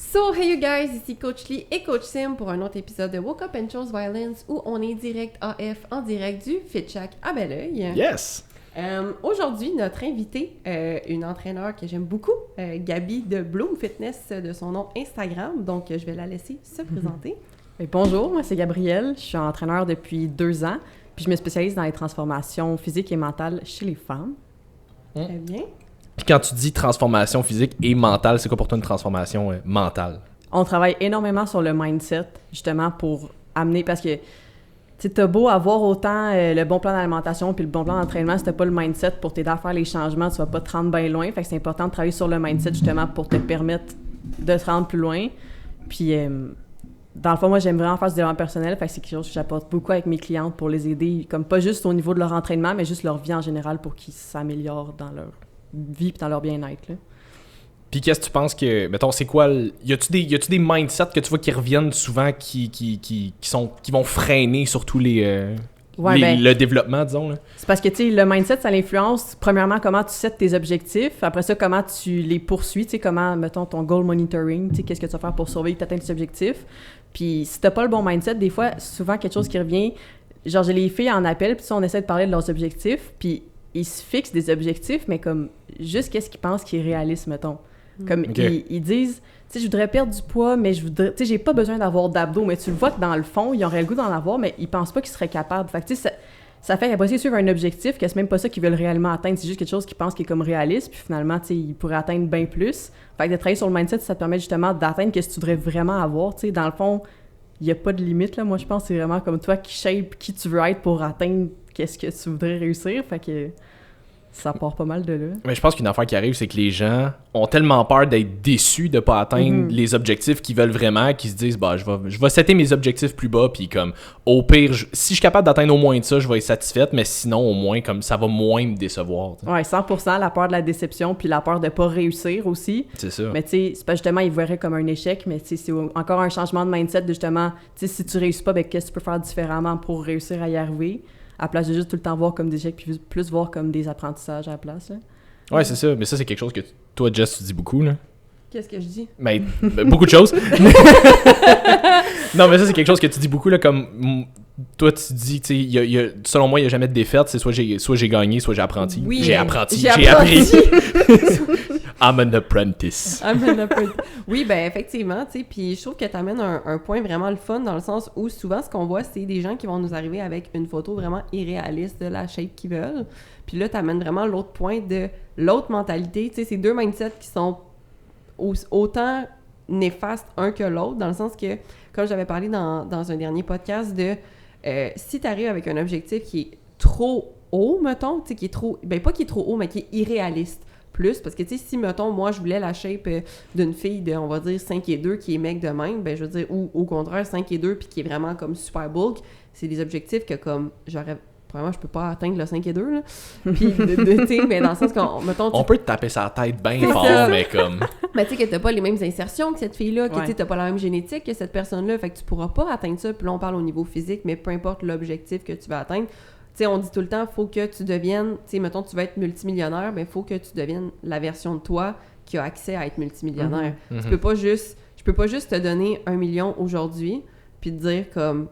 So, hey you guys, ici Coach Lee et Coach Sim pour un autre épisode de Woke Up and Chose Violence où on est direct AF en direct du Fit Shack à Belleuil. Yes! Aujourd'hui, notre invitée, une entraîneur que j'aime beaucoup, Gabi de Bloom Fitness de son nom Instagram, donc je vais la laisser se présenter. Bonjour, moi c'est Gabrielle, je suis entraîneur depuis 2 ans, puis je me spécialise dans les transformations physiques et mentales chez les femmes. Très bien. Puis quand tu dis transformation physique et mentale, c'est quoi pour toi une transformation mentale? On travaille énormément sur le mindset, justement, pour amener, parce que t'as beau avoir autant le bon plan d'alimentation puis le bon plan d'entraînement, si t'as pas le mindset pour t'aider à faire les changements, tu vas pas te rendre bien loin, fait que c'est important de travailler sur le mindset, justement, pour te permettre de te rendre plus loin. Puis, dans le fond, moi, j'aime vraiment faire du développement personnel, fait que c'est quelque chose que j'apporte beaucoup avec mes clientes pour les aider, comme pas juste au niveau de leur entraînement, mais juste leur vie en général pour qu'ils s'améliorent dans leur vie et dans leur bien-être, là. Puis qu'est-ce que tu penses que, mettons, c'est quoi, y a-tu des mindsets que tu vois qui reviennent souvent, qui vont freiner surtout le développement, disons, là? C'est parce que, tu sais, le mindset, ça l'influence, premièrement, comment tu sets tes objectifs, après ça, comment tu les poursuis, tu sais, comment, mettons, ton goal monitoring, tu sais, qu'est-ce que tu vas faire pour surveiller que tu atteins tes objectifs. Puis si t'as pas le bon mindset, des fois, souvent, quelque chose qui revient, genre, j'ai les filles en appel, puis on essaie de parler de leurs objectifs, puis ils se fixent des objectifs, mais comme, juste qu'est-ce qu'ils pensent qui est réaliste, mettons. Comme, ils disent, tu sais, je voudrais perdre du poids, mais tu sais, j'ai pas besoin d'avoir d'abdos, mais tu le vois que dans le fond, ils auraient le goût d'en avoir, mais ils pensent pas qu'ils seraient capables. Fait que, tu sais, ça fait qu'après, ils suivent un objectif, que c'est même pas ça qu'ils veulent réellement atteindre, c'est juste quelque chose qu'ils pensent qui est comme réaliste, puis finalement, tu sais, ils pourraient atteindre bien plus. Fait que de travailler sur le mindset, ça te permet justement d'atteindre ce que tu voudrais vraiment avoir, tu sais. Dans le fond, il y a pas de limite, là. Moi, je pense que c'est vraiment comme toi qui shape qui tu veux être pour atteindre qu'est-ce que tu voudrais réussir. Fait que ça part pas mal de là. Mais je pense qu'une affaire qui arrive, c'est que les gens ont tellement peur d'être déçus de pas atteindre les objectifs qu'ils veulent vraiment, qu'ils se disent, bah, je vais setter mes objectifs plus bas, puis comme, au pire, si je suis capable d'atteindre au moins de ça, je vais être satisfaite, mais sinon, au moins, comme ça va moins me décevoir. T'sais. Ouais, 100%, la peur de la déception, puis la peur de pas réussir aussi. C'est ça. Mais tu sais, c'est pas justement, ils verraient comme un échec, mais tu sais, c'est encore un changement de mindset de justement, tu sais, si tu réussis pas, ben, qu'est-ce que tu peux faire différemment pour réussir à y arriver? À la place de juste tout le temps voir comme des échecs, puis plus voir comme des apprentissages à la place. Là. Ouais, c'est ça. Mais ça, c'est quelque chose que toi, Jess, tu dis beaucoup, là. Qu'est-ce que je dis? Mais beaucoup de choses. Non, mais ça, c'est quelque chose que tu dis beaucoup, là, comme toi, tu dis, tu sais, selon moi, il n'y a jamais de défaite. C'est soit j'ai gagné, soit j'ai appris. Oui, j'ai appris. I'm an apprentice. Oui, ben effectivement, tu sais, puis je trouve que tu amènes un point vraiment le fun dans le sens où souvent, ce qu'on voit, c'est des gens qui vont nous arriver avec une photo vraiment irréaliste de la shape qu'ils veulent. Puis là, tu amènes vraiment l'autre point de l'autre mentalité. Tu sais, c'est deux mindsets qui sont autant néfastes un que l'autre, dans le sens que, comme j'avais parlé dans un dernier podcast, de si tu arrives avec un objectif qui est trop haut, mettons, tu sais, qui est trop... Ben, pas qui est trop haut, mais qui est irréaliste. Plus, parce que, tu sais, si, mettons, moi, je voulais la shape d'une fille de, on va dire, 5'2", qui est mec de même, ben, je veux dire, ou au contraire, 5'2", puis qui est vraiment, comme, super bulk, c'est des objectifs que, comme, probablement, je peux pas atteindre le 5'2", là. Puis, tu sais, mais dans le sens qu'on, mettons... On peut te taper sa tête bien fort, mais comme... Mais tu sais que t'as pas les mêmes insertions que cette fille-là, que ouais. Tu sais, t'as pas la même génétique que cette personne-là, fait que tu pourras pas atteindre ça, puis là, on parle au niveau physique, mais peu importe l'objectif que tu vas atteindre, tu sais, on dit tout le temps, faut que tu deviennes, tu sais, mettons, tu veux être multimillionnaire, ben faut que tu deviennes la version de toi qui a accès à être multimillionnaire. Tu peux pas juste, je peux pas juste te donner 1 million aujourd'hui, puis te dire comme,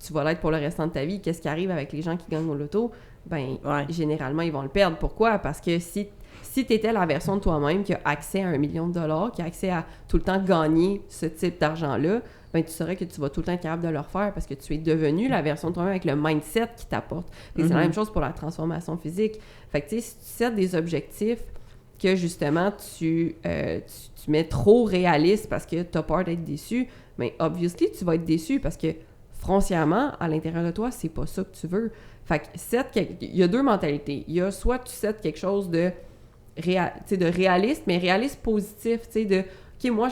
tu vas l'être pour le restant de ta vie. Qu'est-ce qui arrive avec les gens qui gagnent au loto? Ben, généralement, ils vont le perdre. Pourquoi? Parce que si t'étais la version de toi-même qui a accès à $1 million, qui a accès à tout le temps gagner ce type d'argent-là, ben tu saurais que tu vas tout le temps être capable de le refaire parce que tu es devenu la version de toi-même avec le mindset qui t'apporte. Et c'est la même chose pour la transformation physique. Fait que, tu sais, si tu sets des objectifs que, justement, tu mets trop réaliste parce que tu as peur d'être déçu, ben obviously, tu vas être déçu parce que, foncièrement, à l'intérieur de toi, c'est pas ça que tu veux. Fait que, il y a deux mentalités. Il y a soit tu sets quelque chose de réaliste, mais réaliste positif, tu sais, de OK, moi,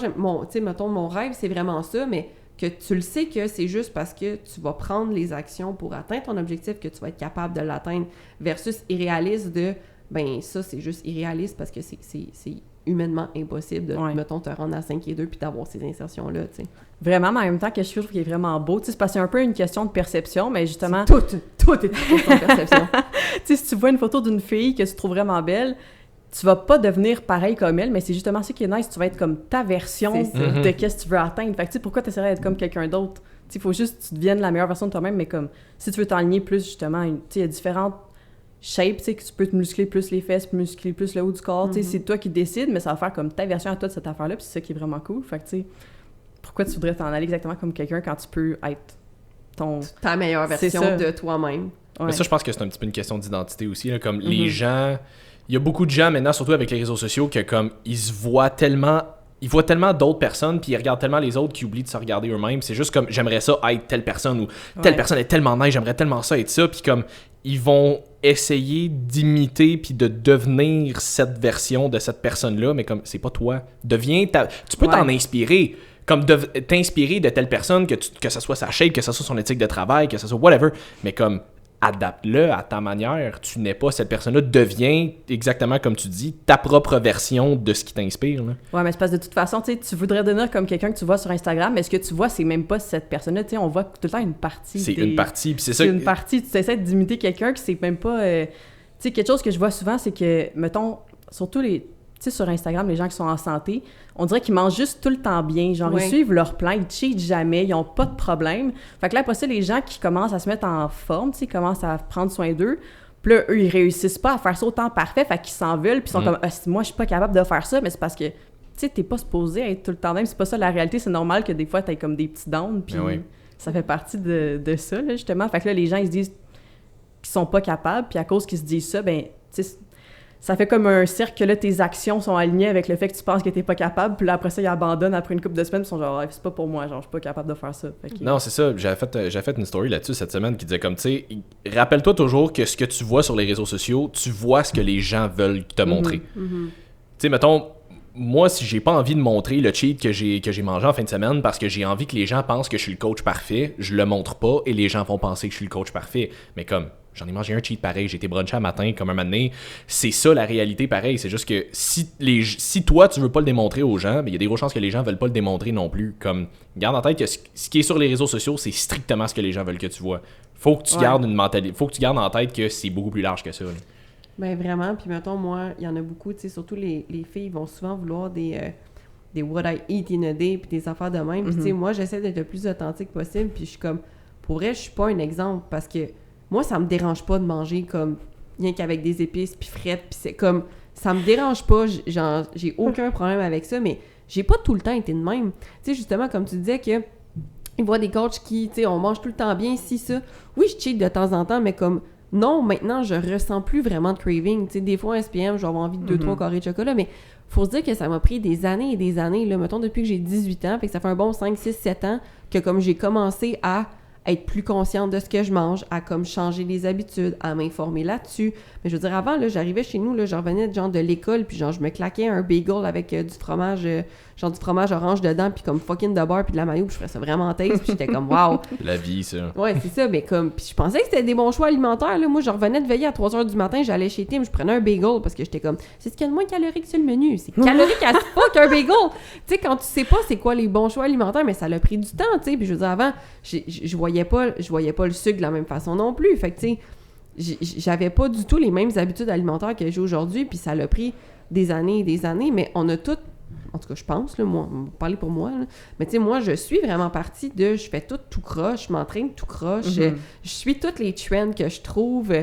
mettons, mon rêve, c'est vraiment ça, mais que tu le sais que c'est juste parce que tu vas prendre les actions pour atteindre ton objectif que tu vas être capable de l'atteindre, versus irréaliste de, ben ça, c'est juste irréaliste parce que c'est humainement impossible de, mettons, te rendre à 5'2" puis d'avoir ces insertions-là, tu sais. Vraiment, mais en même temps, que je trouve qu'il est vraiment beau, tu sais, c'est parce que c'est un peu une question de perception, mais justement... Tout est une question de perception. Tu sais, si tu vois une photo d'une fille que tu trouves vraiment belle, tu vas pas devenir pareil comme elle, mais c'est justement ça qui est nice, tu vas être comme ta version de qu'est-ce que tu veux atteindre. Fait que tu sais, pourquoi tu essaierais d'être comme quelqu'un d'autre? Tu sais, il faut juste que tu deviennes la meilleure version de toi-même, mais comme, si tu veux t'aligner plus, justement, tu sais, il y a différentes shapes, tu sais, que tu peux te muscler plus les fesses, muscler plus le haut du corps, tu sais, c'est toi qui décides, mais ça va faire comme ta version à toi de cette affaire-là, puis c'est ça qui est vraiment cool. Fait que, tu sais, pourquoi tu voudrais t'en aller exactement comme quelqu'un quand tu peux être ta meilleure version de toi-même? Ouais. Mais ça, je pense que c'est un petit peu une question d'identité aussi, là, comme les gens... Il y a beaucoup de gens maintenant, surtout avec les réseaux sociaux, que comme ils voient tellement d'autres personnes, puis ils regardent tellement les autres qu'ils oublient de se regarder eux-mêmes. C'est juste comme, j'aimerais ça être telle personne, ou telle personne est tellement nice, j'aimerais tellement ça être ça, puis comme, ils vont essayer d'imiter puis de devenir cette version de cette personne-là, mais comme, c'est pas toi. Tu peux t'en inspirer, comme t'inspirer de telle personne, que ce soit sa shape, que ce soit son éthique de travail, que ce soit whatever, mais comme, adapte-le à ta manière. Tu n'es pas cette personne-là. Deviens, exactement comme tu dis, ta propre version de ce qui t'inspire. Là. Ouais, mais c'est parce que de toute façon, tu voudrais devenir comme quelqu'un que tu vois sur Instagram, mais ce que tu vois, c'est même pas cette personne-là. Tu sais, on voit tout le temps une partie. C'est une partie. Puis c'est une partie. Tu essaies d'imiter quelqu'un qui c'est même pas... tu sais, quelque chose que je vois souvent, c'est que, mettons, surtout les... Tu sais, sur Instagram, les gens qui sont en santé, on dirait qu'ils mangent juste tout le temps bien. Genre, ils suivent leur plan, ils cheatent jamais, ils ont pas de problème. Fait que là, après ça, les gens qui commencent à se mettre en forme, tu sais, commencent à prendre soin d'eux, puis là, eux, ils réussissent pas à faire ça autant parfait, fait qu'ils s'en veulent, puis ils sont comme « moi, je suis pas capable de faire ça », mais c'est parce que, tu sais, t'es pas supposé être tout le temps même. C'est pas ça la réalité, c'est normal que des fois, t'aies comme des petits downs, puis ça fait partie de ça, là, justement. Fait que là, les gens, ils se disent qu'ils sont pas capables, puis à cause qu'ils se disent ça, ben, tu sais, ça fait comme un cercle que là, tes actions sont alignées avec le fait que tu penses que t'es pas capable, puis là, après ça, ils abandonnent après une couple de semaines, ils sont genre, c'est pas pour moi, genre, je suis pas capable de faire ça. Non, c'est ça. J'ai fait une story là-dessus cette semaine qui disait comme, tu sais, rappelle-toi toujours que ce que tu vois sur les réseaux sociaux, tu vois ce que les gens veulent te montrer. Tu sais, mettons, moi, si j'ai pas envie de montrer le cheat que j'ai mangé en fin de semaine parce que j'ai envie que les gens pensent que je suis le coach parfait, je le montre pas et les gens vont penser que je suis le coach parfait. Mais comme, j'en ai mangé un cheat pareil, j'ai été brunché un matin comme un matin donné, c'est ça la réalité pareil. C'est juste que si toi tu veux pas le démontrer aux gens, il y a des grosses chances que les gens veulent pas le démontrer non plus. Comme, garde en tête que ce qui est sur les réseaux sociaux, c'est strictement ce que les gens veulent que tu vois. Faut que tu gardes une mentalité, faut que tu gardes en tête que c'est beaucoup plus large que ça. Là. Ben vraiment, puis mettons, moi, il y en a beaucoup, tu sais, surtout les filles vont souvent vouloir des what I eat in a day, puis des affaires de même. Puis tu sais, moi, j'essaie d'être le plus authentique possible, puis je suis comme, pour vrai, je suis pas un exemple, parce que moi, ça me dérange pas de manger comme, rien qu'avec des épices, puis frettes, puis c'est comme, ça me dérange pas, genre, j'ai aucun problème avec ça, mais j'ai pas tout le temps été de même. Tu sais, justement, comme tu disais que, ils voient des coachs qui, tu sais, on mange tout le temps bien, si, ça. Oui, je cheat de temps en temps, mais comme, non, maintenant, je ressens plus vraiment de craving. Tu sais, des fois, un SPM, je vais avoir envie de 2-3 carrés de chocolat, mais faut se dire que ça m'a pris des années et des années, là, mettons, depuis que j'ai 18 ans, fait que ça fait un bon 5, 6, 7 ans que comme j'ai commencé à être plus consciente de ce que je mange, à comme changer les habitudes, à m'informer là-dessus. Mais je veux dire, avant, là, j'arrivais chez nous, là, je revenais genre de l'école, puis genre, je me claquais un bagel avec du fromage, genre du fromage orange dedans, puis comme fucking de beurre, puis de la mayo, puis je ferais ça vraiment taste, puis j'étais comme, wow! La vie, ça. Ouais, c'est ça, mais comme, puis je pensais que c'était des bons choix alimentaires, là. Moi, je revenais de veiller à 3h du matin, j'allais chez Tim, je prenais un bagel, parce que j'étais comme, c'est ce qu'il y a de moins calorique sur le menu, c'est calorique à fuck un bagel! Tu sais, quand tu sais pas c'est quoi les bons choix alimentaires, mais ça a pris du temps, tu sais, puis je veux dire, avant, je voyais pas le sucre de la même façon non plus, fait que tu sais, j'avais pas du tout les mêmes habitudes alimentaires que j'ai aujourd'hui, puis ça a pris des années et des années, mais on a toutes, en tout cas je pense, là, moi, on va parler pour moi, là, mais tu sais, moi je suis vraiment partie de, je fais tout croche, je m'entraîne tout croche, je suis toutes les trends que je trouve,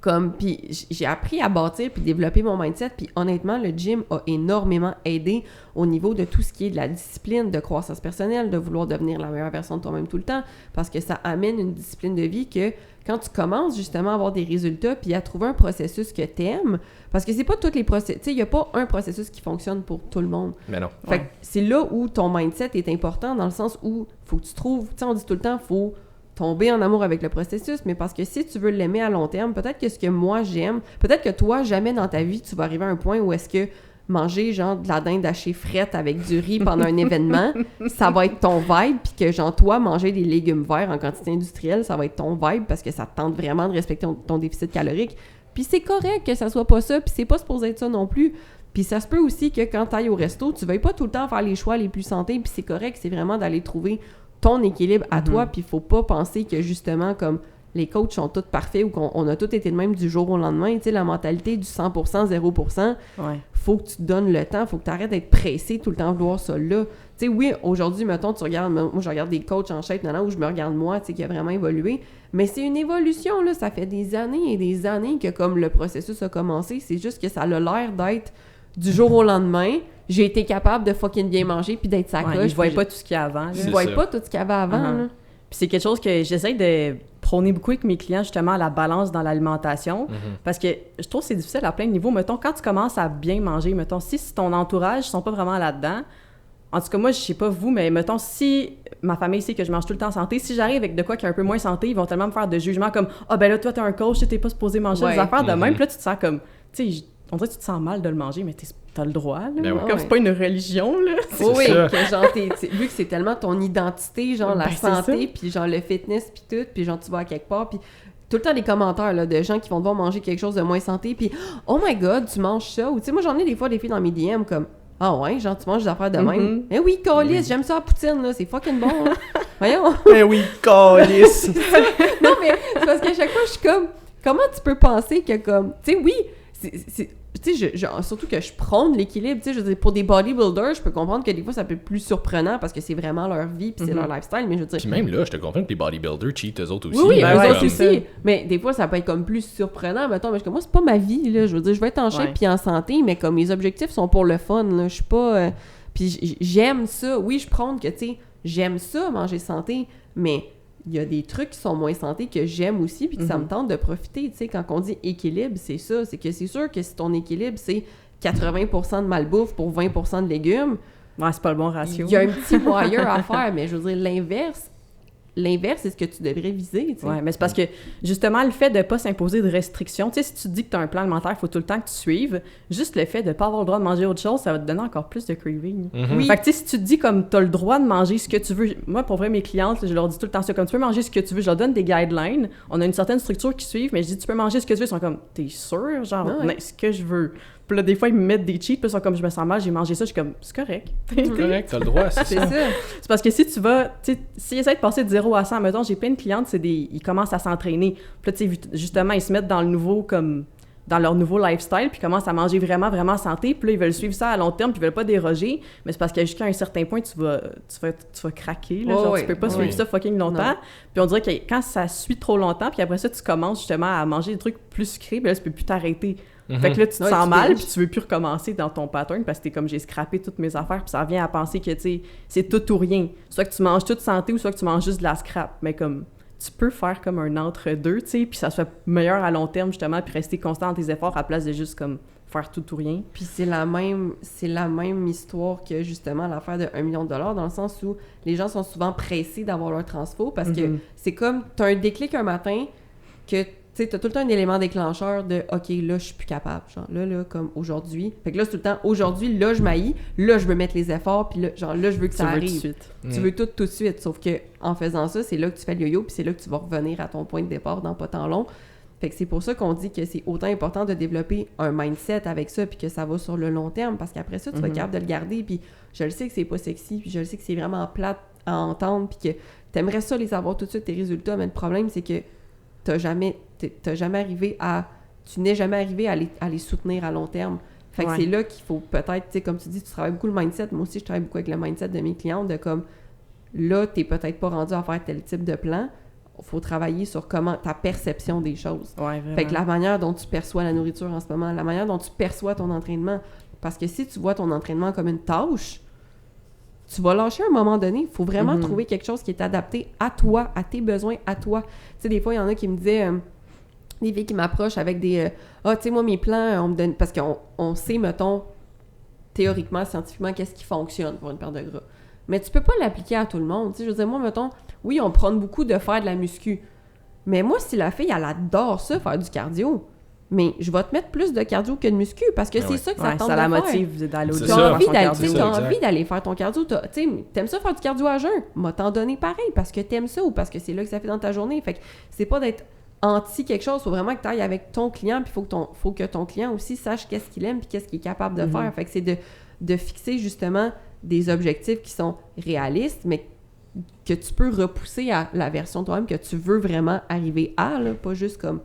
comme, puis j'ai appris à bâtir puis développer mon mindset, puis honnêtement, le gym a énormément aidé au niveau de tout ce qui est de la discipline, de croissance personnelle, de vouloir devenir la meilleure version de toi-même tout le temps, parce que ça amène une discipline de vie que quand tu commences justement à avoir des résultats puis à trouver un processus que t'aimes, parce que c'est pas tous les processus, tu sais, il y a pas un processus qui fonctionne pour tout le monde. Mais non. Fait que c'est là où ton mindset est important, dans le sens où faut que tu trouves, tu sais, on dit tout le temps, faut tomber en amour avec le processus, mais parce que si tu veux l'aimer à long terme, peut-être que ce que moi j'aime, peut-être que toi, jamais dans ta vie, tu vas arriver à un point où est-ce que manger genre de la dinde hachée frette avec du riz pendant un événement, ça va être ton vibe, puis que genre toi, manger des légumes verts en quantité industrielle, ça va être ton vibe parce que ça te tente vraiment de respecter ton déficit calorique. Puis c'est correct que ça soit pas ça, puis c'est pas supposé être ça non plus. Puis ça se peut aussi que quand t'ailles au resto, tu veuilles pas tout le temps faire les choix les plus santé, puis c'est correct, c'est vraiment d'aller trouver ton équilibre à toi, puis il faut pas penser que justement comme les coachs sont tous parfaits ou qu'on a tous été de même du jour au lendemain. Tu sais, la mentalité du 100%, 0%, faut que tu te donnes le temps, faut que tu arrêtes d'être pressé tout le temps de vouloir ça là. Tu sais, oui, aujourd'hui, mettons, tu regardes, moi, je regarde des coachs en shape, où je me regarde moi, tu sais, qui a vraiment évolué. Mais c'est une évolution, là. Ça fait des années et des années que, comme le processus a commencé, c'est juste que ça a l'air d'être du jour au lendemain. J'ai été capable de fucking bien manger puis d'être sacoche. Je voyais pas tout ce qu'il y a avant. Je voyais pas tout ce qu'il y avait avant, là. Puis c'est quelque chose que j'essaie de prôner beaucoup avec mes clients, justement, la balance dans l'alimentation. Parce que je trouve que c'est difficile à plein de niveaux. Mettons, quand tu commences à bien manger, mettons, si ton entourage ne sont pas vraiment là-dedans, en tout cas, moi, je sais pas vous, mais mettons, si ma famille sait que je mange tout le temps santé, si j'arrive avec de quoi qui est un peu moins santé, ils vont tellement me faire de jugements comme « Ah, ben là, toi, t'es un coach, t'es pas supposé manger des affaires de même. » Puis là, tu te sens comme... Tu sais, on dirait que tu te sens mal de le manger, mais t'as le droit, là. Ben comme c'est pas une religion, là. Oui, que genre, vu que c'est tellement ton identité, genre la santé, puis genre le fitness, puis tout, puis genre tu vas à quelque part, puis tout le temps des commentaires là, de gens qui vont devoir manger quelque chose de moins santé, puis « Oh my God, tu manges ça! » Ou tu sais, moi j'en ai des fois des filles dans mes DM comme « Ah ouais, genre tu manges des affaires de même. Eh oui, câlisse, j'aime ça la poutine, là, c'est fucking bon, là. Voyons! Eh oui, câlisse! Non, mais c'est parce qu'à chaque fois, je suis comme, comment tu peux penser que comme, tu sais, oui, tu sais, surtout que je prône l'équilibre, tu sais, je veux dire, pour des bodybuilders, je peux comprendre que des fois, ça peut être plus surprenant parce que c'est vraiment leur vie puis c'est leur lifestyle, mais je veux dire... Puis même là, je te comprends que les bodybuilders cheat eux autres aussi. Oui, eux autres aussi, mais des fois, ça peut être comme plus surprenant, mettons, mais moi, c'est pas ma vie, là, je veux dire, je vais être en shape puis en santé, mais comme mes objectifs sont pour le fun, là, je suis pas... puis j'aime ça, oui, je prône que, tu sais, j'aime ça, manger santé, mais... Il y a des trucs qui sont moins santé que j'aime aussi, puis que ça me tente de profiter. Tu sais, quand on dit équilibre, c'est ça. C'est que c'est sûr que si ton équilibre, c'est 80% de malbouffe pour 20% de légumes... Ouais, c'est pas le bon ratio. Il y a un petit wire à faire, mais je veux dire, l'inverse, c'est ce que tu devrais viser, tu sais. Ouais, mais c'est parce que, justement, le fait de pas s'imposer de restrictions, tu sais, si tu te dis que tu as un plan alimentaire, il faut tout le temps que tu suives, juste le fait de pas avoir le droit de manger autre chose, ça va te donner encore plus de craving. Oui. Fait que, tu sais, si tu te dis comme tu as le droit de manger ce que tu veux, moi, pour vrai, mes clientes, je leur dis tout le temps ça, comme tu peux manger ce que tu veux, je leur donne des guidelines, on a une certaine structure qui suivent, mais je dis, tu peux manger ce que tu veux, ils sont comme, t'es sûr? Genre, ce que je veux. Puis là, des fois, ils me mettent des cheats, puis ils sont comme, je me sens mal, j'ai mangé ça, je suis comme, c'est correct. C'est correct, t'as le droit, c'est ça. C'est parce que si tu vas, tu sais, s'ils essaient de passer de 0 à 100, mettons, j'ai plein de clientes, ils commencent à s'entraîner. Puis là, tu sais, justement, ils se mettent dans le nouveau, comme, dans leur nouveau lifestyle, puis commencent à manger vraiment, vraiment santé, puis là, ils veulent suivre ça à long terme, puis ils veulent pas déroger, mais c'est parce que jusqu'à un certain point, tu vas craquer, là, genre, tu peux pas suivre ça fucking longtemps. Non. Puis on dirait que quand ça suit trop longtemps, puis après ça, tu commences justement à manger des trucs plus sucrés, puis là, tu peux plus t'arrêter. Fait que là, tu te sens mal, puis tu veux plus recommencer dans ton pattern parce que t'es comme, j'ai scrappé toutes mes affaires, puis ça revient à penser que, tu sais, c'est tout ou rien. Soit que tu manges toute santé ou soit que tu manges juste de la scrap. Mais comme, tu peux faire comme un entre-deux, tu sais, puis ça soit meilleur à long terme, justement, puis rester constant dans tes efforts à la place de juste, comme, faire tout ou rien. Puis c'est la même histoire que, justement, l'affaire de $1 million, dans le sens où les gens sont souvent pressés d'avoir leur transfo parce que c'est comme, t'as un déclic un matin que... Tu sais, t'as tout le temps un élément déclencheur de « OK, là, je suis plus capable. » Genre, là, comme aujourd'hui. Fait que là, c'est tout le temps « Aujourd'hui, là, je m'haïs. Là, je veux mettre les efforts. Puis là, genre, là, je veux que ça arrive. » Tout de suite. Tu veux tout de suite. Sauf que en faisant ça, c'est là que tu fais le yo-yo. Puis c'est là que tu vas revenir à ton point de départ dans pas tant long. Fait que c'est pour ça qu'on dit que c'est autant important de développer un mindset avec ça puis que ça va sur le long terme. Parce qu'après ça, tu vas être capable de le garder. Puis je le sais que c'est pas sexy. Puis je le sais que c'est vraiment plate à entendre. Puis que t'aimerais ça les avoir tout de suite, tes résultats. Mais le problème, c'est que tu n'es jamais arrivé à les soutenir à long terme. Fait que c'est là qu'il faut peut-être, tu sais, comme tu dis, tu travailles beaucoup le mindset. Moi aussi, je travaille beaucoup avec le mindset de mes clientes, de comme, là, tu n'es peut-être pas rendu à faire tel type de plan. Il faut travailler sur ta perception des choses. Ouais, vraiment. Fait que la manière dont tu perçois la nourriture en ce moment, la manière dont tu perçois ton entraînement. Parce que si tu vois ton entraînement comme une tâche, tu vas lâcher à un moment donné. Il faut vraiment trouver quelque chose qui est adapté à toi, à tes besoins, à toi. Tu sais, des fois, il y en a qui me disaient... des filles qui m'approchent avec des... tu sais, moi, mes plans, on me donne... Parce qu'on sait, mettons, théoriquement, scientifiquement, qu'est-ce qui fonctionne pour une perte de gras. Mais tu peux pas l'appliquer à tout le monde. Tu sais, je veux dire, moi, mettons, oui, on prône beaucoup de faire de la muscu. Mais moi, si la fille, elle adore ça, faire du cardio... Mais je vais te mettre plus de cardio que de muscu parce que c'est ça que ça tente de faire. Ça la motive d'aller au T'as envie d'aller faire ton cardio. T'aimes ça faire du cardio à jeun? M'a t'en donné pareil parce que t'aimes ça ou parce que c'est là que ça fait dans ta journée. Fait que c'est pas d'être anti quelque chose. Faut vraiment que t'ailles avec ton client puis faut que ton client aussi sache qu'est-ce qu'il aime puis qu'est-ce qu'il est capable de faire. Fait que c'est de fixer justement des objectifs qui sont réalistes mais que tu peux repousser à la version de toi-même que tu veux vraiment arriver à, là, pas juste comme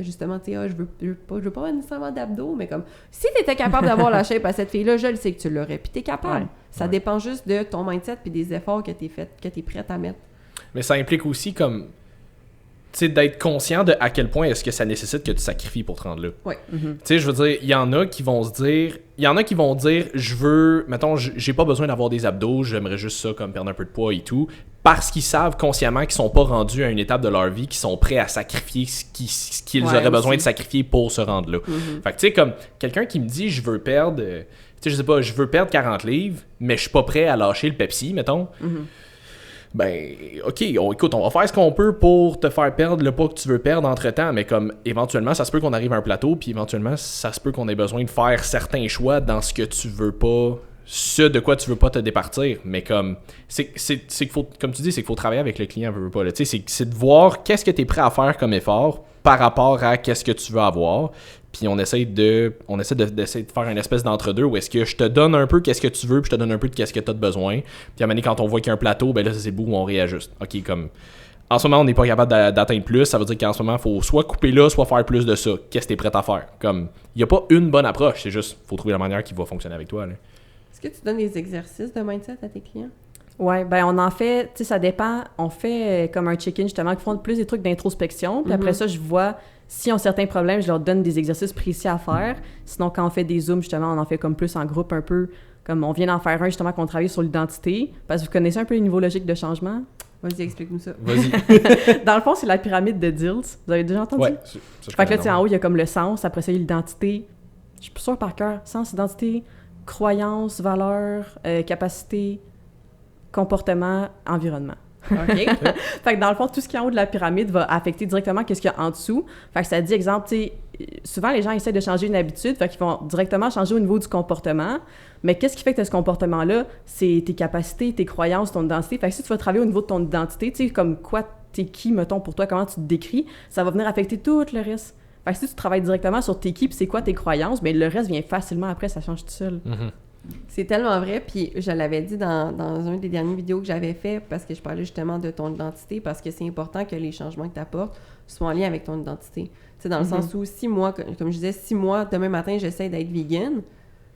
justement, tu sais, je veux pas nécessairement d'abdos, mais comme, si t'étais capable d'avoir la shape à cette fille-là, je le sais que tu l'aurais, puis t'es capable. Ouais. Ça dépend juste de ton mindset puis des efforts que t'es prête à mettre. Mais ça implique aussi comme, tu sais, d'être conscient de à quel point est-ce que ça nécessite que tu sacrifies pour te rendre là. Ouais. Tu sais, je veux dire, il y en a qui vont dire, je veux, mettons, j'ai pas besoin d'avoir des abdos, j'aimerais juste ça, comme perdre un peu de poids et tout, parce qu'ils savent consciemment qu'ils sont pas rendus à une étape de leur vie, qu'ils sont prêts à sacrifier ce qu'ils auraient besoin de sacrifier pour se rendre là. Fait que tu sais, comme, quelqu'un qui me dit, je veux perdre, tu sais, je sais pas, je veux perdre 40 livres, mais je suis pas prêt à lâcher le Pepsi, mettons. Ben, ok, écoute, on va faire ce qu'on peut pour te faire perdre le poids que tu veux perdre entre-temps, mais comme, éventuellement, ça se peut qu'on arrive à un plateau, puis éventuellement, ça se peut qu'on ait besoin de faire certains choix dans ce que tu veux pas, ce de quoi tu veux pas te départir, mais comme, c'est qu'il faut, comme tu dis, c'est qu'il faut travailler avec le client, veut pas, là, tu sais, c'est de voir qu'est-ce que tu es prêt à faire comme effort par rapport à qu'est-ce que tu veux avoir, puis on essaie d'essayer de faire une espèce d'entre-deux où est-ce que je te donne un peu qu'est-ce que tu veux, puis je te donne un peu de qu'est-ce que tu as de besoin. Puis à un moment donné, quand on voit qu'il y a un plateau, ben là, c'est beau, on réajuste. OK, comme en ce moment, on n'est pas capable d'atteindre plus, ça veut dire qu'en ce moment, il faut soit couper là, soit faire plus de ça. Qu'est-ce que tu es prêt à faire? Comme, il n'y a pas une bonne approche, c'est juste, faut trouver la manière qui va fonctionner avec toi, là. Est-ce que tu donnes des exercices de mindset à tes clients? Ouais, ben on en fait, tu sais, ça dépend. On fait comme un check-in, justement, qui font plus des trucs d'introspection. Puis après ça, je vois s'ils ont certains problèmes, je leur donne des exercices précis à faire. Sinon, quand on fait des zooms, justement, on en fait comme plus en groupe un peu. Comme on vient d'en faire un, justement, qu'on travaille sur l'identité. Parce que vous connaissez un peu les niveaux logiques de changement? Vas-y, explique-nous ça. Vas-y. Dans le fond, c'est la pyramide de Diels. Vous avez déjà entendu? Ouais. Fait que là, tu sais, en haut, il y a comme le sens. Après ça, il y a l'identité. Je suis plus sûre par cœur. Sens, identité, croyance, valeur, capacité, comportement, environnement. OK? Fait que dans le fond, tout ce qui est en haut de la pyramide va affecter directement qu'est-ce qu'il y a en dessous. Fait que ça dit, exemple, tu sais, souvent les gens essaient de changer une habitude, fait qu'ils vont directement changer au niveau du comportement. Mais qu'est-ce qui fait que tu as ce comportement-là? C'est tes capacités, tes croyances, ton identité. Fait que si tu vas travailler au niveau de ton identité, tu sais, comme quoi t'es qui, mettons, pour toi, comment tu te décris, ça va venir affecter tout le reste. Fait que si tu travailles directement sur tes qui, puis c'est quoi tes croyances, bien le reste vient facilement après, ça change tout seul. C'est tellement vrai, puis je l'avais dit dans une des dernières vidéos que j'avais fait, parce que je parlais justement de ton identité, parce que c'est important que les changements que tu apportes soient en lien avec ton identité. Tu sais, dans le sens où si moi, comme je disais, si moi, demain matin, j'essaie d'être vegan,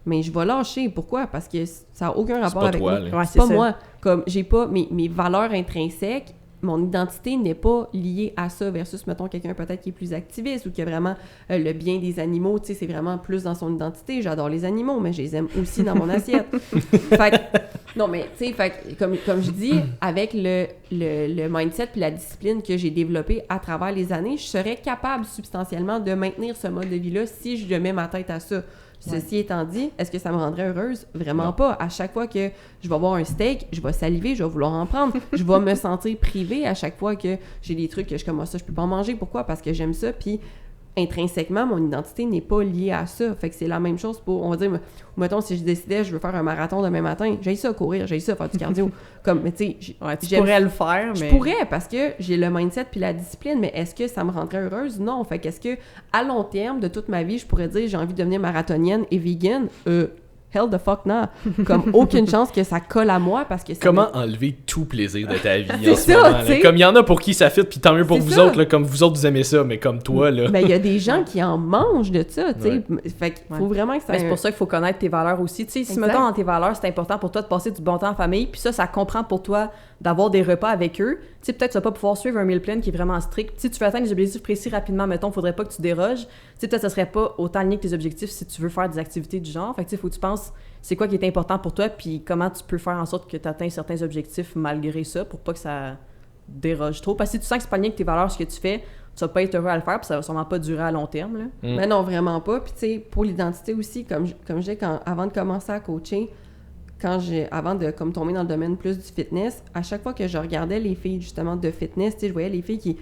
mais je vais lâcher. Pourquoi? Parce que ça n'a aucun rapport avec moi. Ouais, c'est pas ça. Moi. Comme j'ai pas mes valeurs intrinsèques, mon identité n'est pas liée à ça versus, mettons, quelqu'un peut-être qui est plus activiste ou qui a vraiment le bien des animaux, tu sais, c'est vraiment plus dans son identité. J'adore les animaux, mais je les aime aussi dans mon assiette. Fait que, non, mais, tu sais, fait que, comme je dis, avec le mindset puis la discipline que j'ai développée à travers les années, je serais capable substantiellement de maintenir ce mode de vie-là si je mets ma tête à ça. Ceci étant dit, est-ce que ça me rendrait heureuse? Vraiment pas. À chaque fois que je vais avoir un steak, je vais saliver, je vais vouloir en prendre. Je vais me sentir privée à chaque fois que j'ai des trucs que je suis comme ça, je peux pas en manger. Pourquoi? Parce que j'aime ça, puis intrinsèquement, mon identité n'est pas liée à ça. Fait que c'est la même chose pour, on va dire, mettons, si je décidais, je veux faire un marathon demain matin, j'ai ça courir, j'ai ça faire du cardio. Comme, mais tu sais, tu pourrais le faire, mais... Je pourrais, parce que j'ai le mindset puis la discipline, mais est-ce que ça me rendrait heureuse? Non. Fait qu'est-ce que, à long terme, de toute ma vie, je pourrais dire, j'ai envie de devenir marathonienne et vegan? Hell the fuck non. Comme aucune chance que ça colle à moi parce que ça comment enlever tout plaisir de ta vie en ce moment là? Comme il y en a pour qui ça fit, puis tant mieux pour vous autres, là, comme vous autres vous aimez ça, mais comme toi là. Mais il y a des gens qui en mangent de ça, tu sais. Ouais. Fait qu'il faut vraiment que ça. Mais c'est pour ça qu'il faut connaître tes valeurs aussi. Tu sais, si mettons dans tes valeurs, c'est important pour toi de passer du bon temps en famille, puis ça comprend pour toi d'avoir des repas avec eux. Tu sais, peut-être que tu vas pas pouvoir suivre un meal plan qui est vraiment strict. Si tu veux atteindre des objectifs précis rapidement, mettons, faudrait pas que tu déroges. Tu sais, peut-être que ça serait pas autant aligné que tes objectifs si tu veux faire des activités du genre. Fait que tu sais, faut que tu penses c'est quoi qui est important pour toi, puis comment tu peux faire en sorte que tu atteignes certains objectifs malgré ça, pour pas que ça déroge trop. Parce que si tu sens que c'est pas lié avec tes valeurs, ce que tu fais, tu vas pas être heureux à le faire, puis ça va sûrement pas durer à long terme, là. Mais non, vraiment pas. Puis tu sais, pour l'identité aussi, comme je disais, avant de commencer à coacher, avant de comme tomber dans le domaine plus du fitness, à chaque fois que je regardais les filles justement de fitness, tu sais, je voyais les filles qui...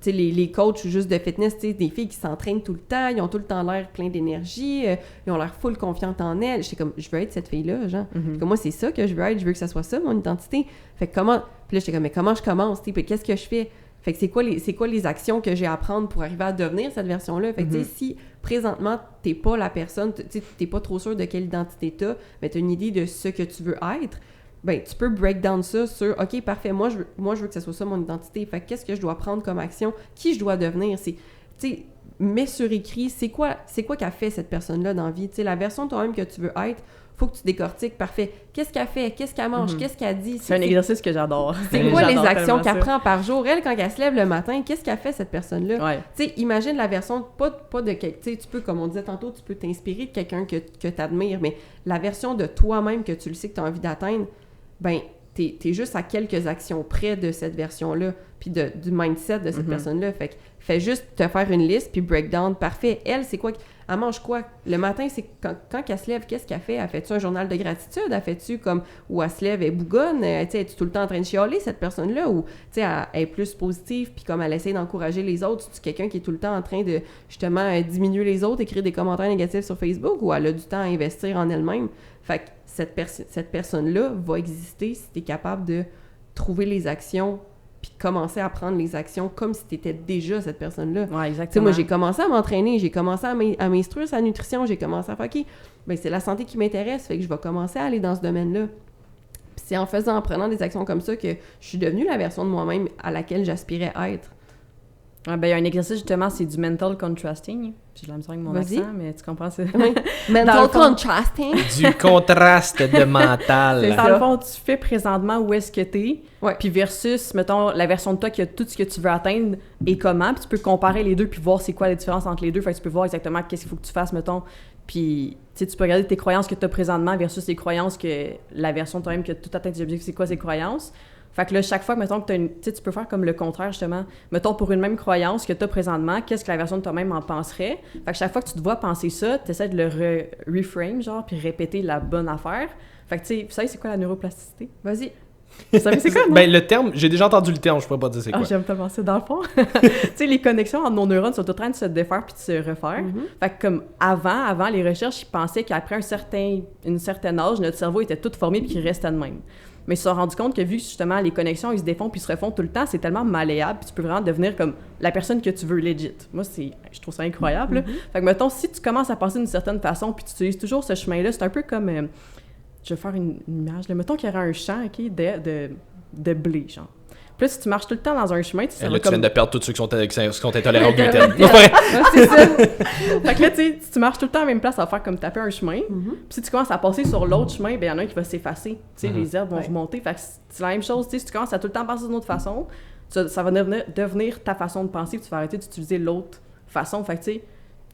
Tu sais, les coachs juste de fitness, tu sais, des filles qui s'entraînent tout le temps, ils ont tout le temps l'air plein d'énergie, ils ont l'air full confiantes en elles. J'étais comme, je veux être cette fille-là, genre. Comme moi, c'est ça que je veux être, je veux que ça soit ça, mon identité. Fait que comment... Puis là, j'étais comme, mais comment je commence, tu sais, puis qu'est-ce que je fais? Fait que c'est quoi les actions que j'ai à prendre pour arriver à devenir cette version-là? Fait que, tu sais, si présentement, t'es pas la personne, tu sais, t'es pas trop sûr de quelle identité t'as, mais t'as une idée de ce que tu veux être, ben tu peux break down ça sur OK, parfait, moi je veux que ce soit ça mon identité. Fait qu'est-ce que je dois prendre comme action, qui je dois devenir, tu sais, mets sur écrit c'est quoi qu'a fait cette personne-là dans la vie, tu sais, la version de toi-même que tu veux être, faut que tu décortiques, parfait. Qu'est-ce qu'elle fait, qu'est-ce qu'elle mange, qu'est-ce qu'elle dit. C'est un exercice que j'adore. C'est quoi les actions qu'elle prend par jour? Elle, quand elle se lève le matin, qu'est-ce qu'elle fait, cette personne-là? Ouais. Tu sais, imagine la version, pas de quelqu'un, tu sais, tu peux, comme on disait tantôt, tu peux t'inspirer de quelqu'un que tu admires, mais la version de toi-même que tu le sais que tu as envie d'atteindre, ben, t'es juste à quelques actions près de cette version-là, puis du mindset de cette personne-là. Fait que fais juste te faire une liste, puis breakdown, parfait. Elle, c'est quoi? Elle mange quoi? Le matin, c'est quand elle se lève, qu'est-ce qu'elle fait? Elle fait-tu un journal de gratitude? Elle fait-tu comme où elle se lève, elle est bougonne? Es-tu tout le temps en train de chialer, cette personne-là? Ou elle est plus positive, puis comme elle essaie d'encourager les autres, c'est-tu quelqu'un qui est tout le temps en train de, justement, diminuer les autres, écrire des commentaires négatifs sur Facebook, ou elle a du temps à investir en elle-même? Fait que cette personne-là va exister si tu es capable de trouver les actions puis commencer à prendre les actions comme si tu étais déjà cette personne-là. Ouais, exactement. Tu sais, moi, j'ai commencé à m'entraîner, j'ai commencé à m'instruire sa nutrition, j'ai commencé à faire, OK, ben c'est la santé qui m'intéresse, fait que je vais commencer à aller dans ce domaine-là. Puis c'est en prenant des actions comme ça que je suis devenue la version de moi-même à laquelle j'aspirais être. Ah, ben, il y a un exercice, justement, c'est du mental contrasting. Puis je l'ai mis avec mon accent, mais tu comprends, c'est... Oui. Mental contrasting. Du contraste de mental. C'est dans le fond, tu fais présentement où est-ce que t'es, Ouais. puis versus, mettons, la version de toi qui a tout ce que tu veux atteindre et comment, puis tu peux comparer les deux puis voir c'est quoi la différence entre les deux. Fait que tu peux voir exactement qu'est-ce qu'il faut que tu fasses, mettons, puis tu peux regarder tes croyances que tu as présentement versus les croyances que la version de toi-même qui a tout atteint tes objectifs, c'est quoi ces croyances. Fait que là, chaque fois, mettons, que tu peux faire comme le contraire, justement. Mettons, pour une même croyance que tu as présentement, qu'est-ce que la version de toi-même en penserait? Fait que chaque fois que tu te vois penser ça, tu essaies de le reframe, genre, puis répéter la bonne affaire. Fait que, tu sais, vous savez, c'est quoi la neuroplasticité? Vas-y. Vous savez, c'est quoi, non? Ben, le terme, j'ai déjà entendu le terme, je pourrais pas dire c'est quoi. Ah, j'aime tellement ça. Dans le fond, tu sais, les connexions entre nos neurones sont en train de se défaire puis de se refaire. Fait que comme avant les recherches, ils pensaient qu'après une certaine âge, notre cerveau était tout formé puis qu'il restait de même. Mais ils se sont rendus compte que vu que justement les connexions, ils se défont puis se refont tout le temps, c'est tellement malléable puis tu peux vraiment devenir comme la personne que tu veux legit. Moi, je trouve ça incroyable. Là. Fait que mettons, si tu commences à penser d'une certaine façon puis tu utilises toujours ce chemin-là, c'est un peu comme... je vais faire une image. Là. Mettons qu'il y aurait un champ, OK, de blé, genre. Puis là, si tu marches tout le temps dans un chemin, tu là, tu viens de perdre tous ceux qui sont intolérants au gluten. C'est ça. Fait que là, tu sais, si tu marches tout le temps à la même place, ça va faire comme taper un chemin. Puis si tu commences à passer sur l'autre chemin, ben il y en a un qui va s'effacer. Tu sais, les herbes vont remonter. Fait que c'est la même chose. Tu sais, si tu commences à tout le temps passer d'une autre façon, ça va devenir ta façon de penser, puis tu vas arrêter d'utiliser l'autre façon. Fait que tu sais,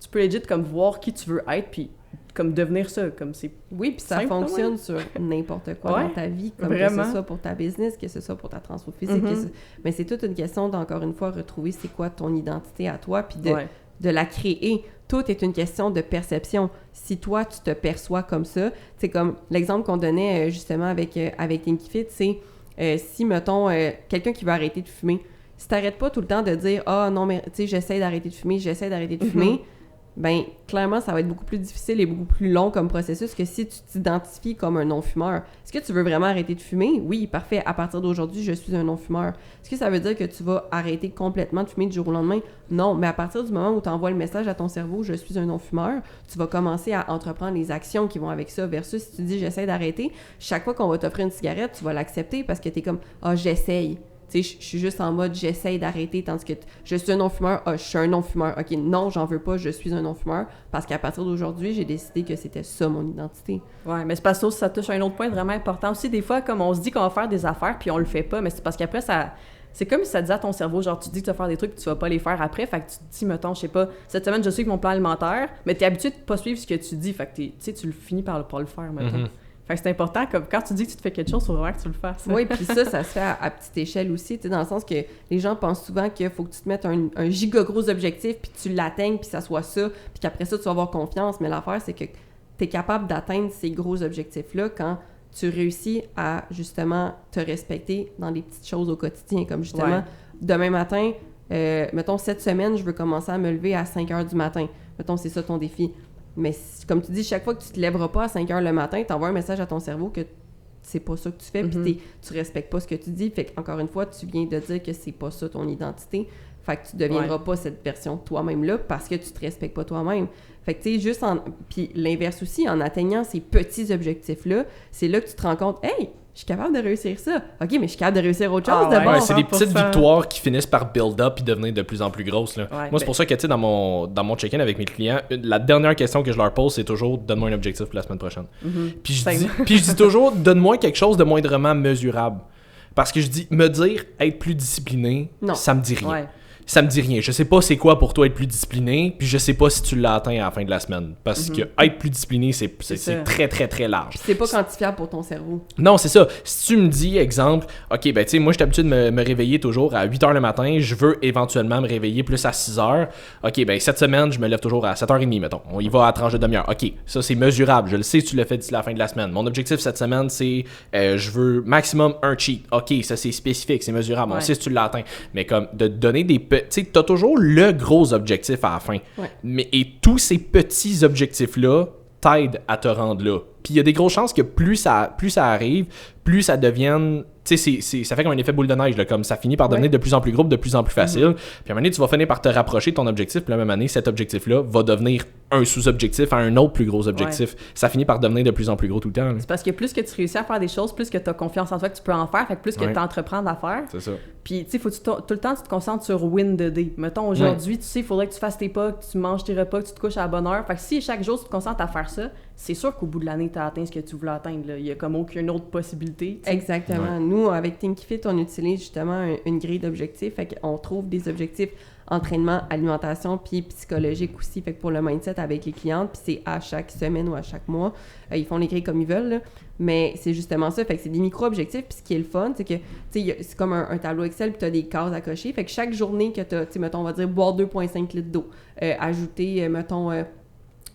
tu peux legit comme voir qui tu veux être, puis comme devenir ça, comme c'est... Oui, puis ça fonctionne sur n'importe quoi dans ta vie, comme vraiment. que ce soit pour ta business, que ce soit pour ta transfo physique. Mais c'est toute une question d'encore une fois retrouver c'est quoi ton identité à toi, puis de la créer. Tout est une question de perception. Si toi, tu te perçois comme ça, c'est comme l'exemple qu'on donnait justement avec Tinky Fit, c'est si, mettons, quelqu'un qui veut arrêter de fumer, si t'arrêtes pas tout le temps de dire « Ah non, mais tu sais, j'essaie d'arrêter de fumer », ben clairement, ça va être beaucoup plus difficile et beaucoup plus long comme processus que si tu t'identifies comme un non-fumeur. Est-ce que tu veux vraiment arrêter de fumer? Oui, parfait. À partir d'aujourd'hui, je suis un non-fumeur. Est-ce que ça veut dire que tu vas arrêter complètement de fumer du jour au lendemain? Non, mais à partir du moment où tu envoies le message à ton cerveau « Je suis un non-fumeur », tu vas commencer à entreprendre les actions qui vont avec ça versus si tu dis « J'essaie d'arrêter », chaque fois qu'on va t'offrir une cigarette, tu vas l'accepter parce que tu es comme « Ah, j'essaye ». Tu sais, je suis juste en mode, j'essaye d'arrêter, tandis que je suis un non-fumeur, je suis un non-fumeur. OK, non, j'en veux pas, je suis un non-fumeur, parce qu'à partir d'aujourd'hui, j'ai décidé que c'était ça, mon identité. Ouais, mais c'est parce que ça touche à un autre point vraiment important aussi. Des fois, comme on se dit qu'on va faire des affaires, puis on le fait pas, mais c'est parce qu'après, c'est comme si ça disait à ton cerveau, genre, tu dis que tu vas faire des trucs, puis tu vas pas les faire après, fait que tu te dis, mettons, je sais pas, cette semaine, je suis avec mon plan alimentaire, mais t'es habitué de pas suivre ce que tu dis, fait que tu sais, tu le finis par le faire, mettons. Fait que c'est important, comme quand tu dis que tu te fais quelque chose, il faut vraiment que tu le fasses. Oui, puis ça se fait à petite échelle aussi, tu sais, dans le sens que les gens pensent souvent qu'il faut que tu te mettes un giga gros objectif, puis tu l'atteignes, puis ça soit ça, puis qu'après ça, tu vas avoir confiance. Mais l'affaire, c'est que tu es capable d'atteindre ces gros objectifs-là quand tu réussis à, justement, te respecter dans des petites choses au quotidien, comme justement, demain matin, mettons, cette semaine, je veux commencer à me lever à 5 heures du matin. Mettons, c'est ça ton défi. Mais comme tu dis, chaque fois que tu te lèveras pas à 5 heures le matin, tu envoies un message à ton cerveau que c'est pas ça que tu fais, puis tu respectes pas ce que tu dis. Fait qu'encore une fois, tu viens de dire que c'est pas ça ton identité. Fait que tu deviendras pas cette version de toi-même-là parce que tu te respectes pas toi-même. Fait que tu sais, puis l'inverse aussi, en atteignant ces petits objectifs-là, c'est là que tu te rends compte, hey, je suis capable de réussir ça. OK, mais je suis capable de réussir autre chose d'abord. Ouais, c'est des 100%. petites victoires qui finissent par build up et devenir de plus en plus grosses. Là. Ouais, Moi, c'est pour ça que, tu sais, dans mon check-in avec mes clients, la dernière question que je leur pose, c'est toujours « Donne-moi un objectif pour la semaine prochaine. Puis je dis toujours « Donne-moi quelque chose de moindrement mesurable. » Parce que je dis, me dire être plus discipliné, ça me dit rien. Ouais. Ça me dit rien. Je sais pas c'est quoi pour toi être plus discipliné, puis je sais pas si tu l'as atteint à la fin de la semaine. Parce que être plus discipliné, c'est très, très, très large. Puis c'est pas quantifiable pour ton cerveau. Non, c'est ça. Si tu me dis, exemple, OK, ben tu sais, moi, je suis habitué de me réveiller toujours à 8h le matin, je veux éventuellement me réveiller plus à 6h. OK, ben cette semaine, je me lève toujours à 7h30, mettons. On y va à tranche de demi-heure. OK, ça, c'est mesurable. Je le sais, tu l'as fait d'ici la fin de la semaine. Mon objectif cette semaine, c'est je veux maximum un cheat. OK, ça, c'est spécifique, c'est mesurable. On sait si tu l'as atteint. Mais comme de donner des... Tu sais, t'as toujours le gros objectif à la fin. Ouais. Et tous ces petits objectifs-là t'aident à te rendre là. Puis il y a des grosses chances que plus ça arrive, plus ça devienne... Tu sais, ça fait comme un effet boule de neige, là, comme ça finit par devenir de plus en plus gros, de plus en plus facile. Puis à un moment donné, tu vas finir par te rapprocher de ton objectif, puis la même année, cet objectif-là va devenir un sous-objectif à un autre plus gros objectif. Ça finit par devenir de plus en plus gros tout le temps. Là. C'est parce que plus que tu réussis à faire des choses, plus que tu as confiance en toi que tu peux en faire, fait que plus que tu entreprends à faire. C'est ça. Puis, tu sais, faut que tout le temps, tu te concentres sur win the day. Mettons, aujourd'hui, tu sais, il faudrait que tu fasses tes pas, que tu manges tes repas, que tu te couches à la bonne heure. Fait que si chaque jour, tu te concentres à faire ça, c'est sûr qu'au bout de l'année, tu as atteint ce que tu voulais atteindre. Là. Il y a comme aucune autre possibilité. T'sais. Exactement. Nous, avec ThinkyFit, on utilise justement une grille d'objectifs. Fait qu'on trouve des objectifs entraînement, alimentation, puis psychologique aussi. Fait que pour le mindset avec les clientes, puis c'est à chaque semaine ou à chaque mois. Ils font les grilles comme ils veulent, là. Mais c'est justement ça. Fait que c'est des micro-objectifs. Puis ce qui est le fun, c'est que, tu sais, c'est comme un tableau Excel, puis tu as des cases à cocher. Fait que chaque journée que tu as, tu sais, mettons, on va dire boire 2,5 litres d'eau, ajouter, mettons,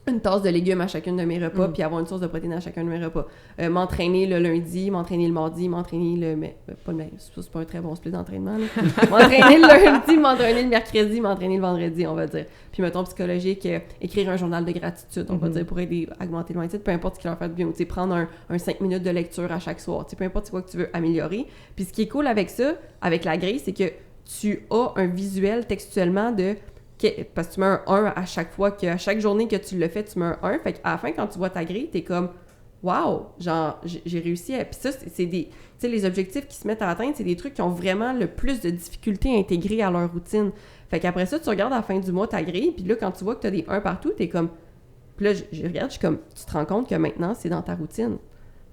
une tasse de légumes à chacune de mes repas, puis avoir une source de protéines à chacun de mes repas. M'entraîner le lundi, m'entraîner le mardi, m'entraîner le... Mais, pas le c'est pas un très bon split d'entraînement, là. M'entraîner le lundi, m'entraîner le mercredi, m'entraîner le vendredi, on va dire. Puis, mettons, psychologique, écrire un journal de gratitude, on va dire, pour aider à augmenter le mindset, peu importe ce qui leur fait de bien. Tu sais, prendre un 5 minutes de lecture à chaque soir. Tu sais, peu importe c'est quoi que tu veux améliorer. Puis, ce qui est cool avec ça, avec la grille, c'est que tu as un visuel textuellement de... Parce que tu mets un 1 à chaque fois, à chaque journée que tu le fais, tu mets un 1. Fait qu'à la fin, quand tu vois ta grille, t'es comme « Wow! Genre, j'ai réussi à... » Puis ça, c'est des... Tu sais, les objectifs qui se mettent à atteindre, c'est des trucs qui ont vraiment le plus de difficultés à intégrer à leur routine. Fait qu'après ça, tu regardes à la fin du mois ta grille, puis là, quand tu vois que t'as des 1 partout, t'es comme... Puis là, je regarde, je suis comme... Tu te rends compte que maintenant, c'est dans ta routine.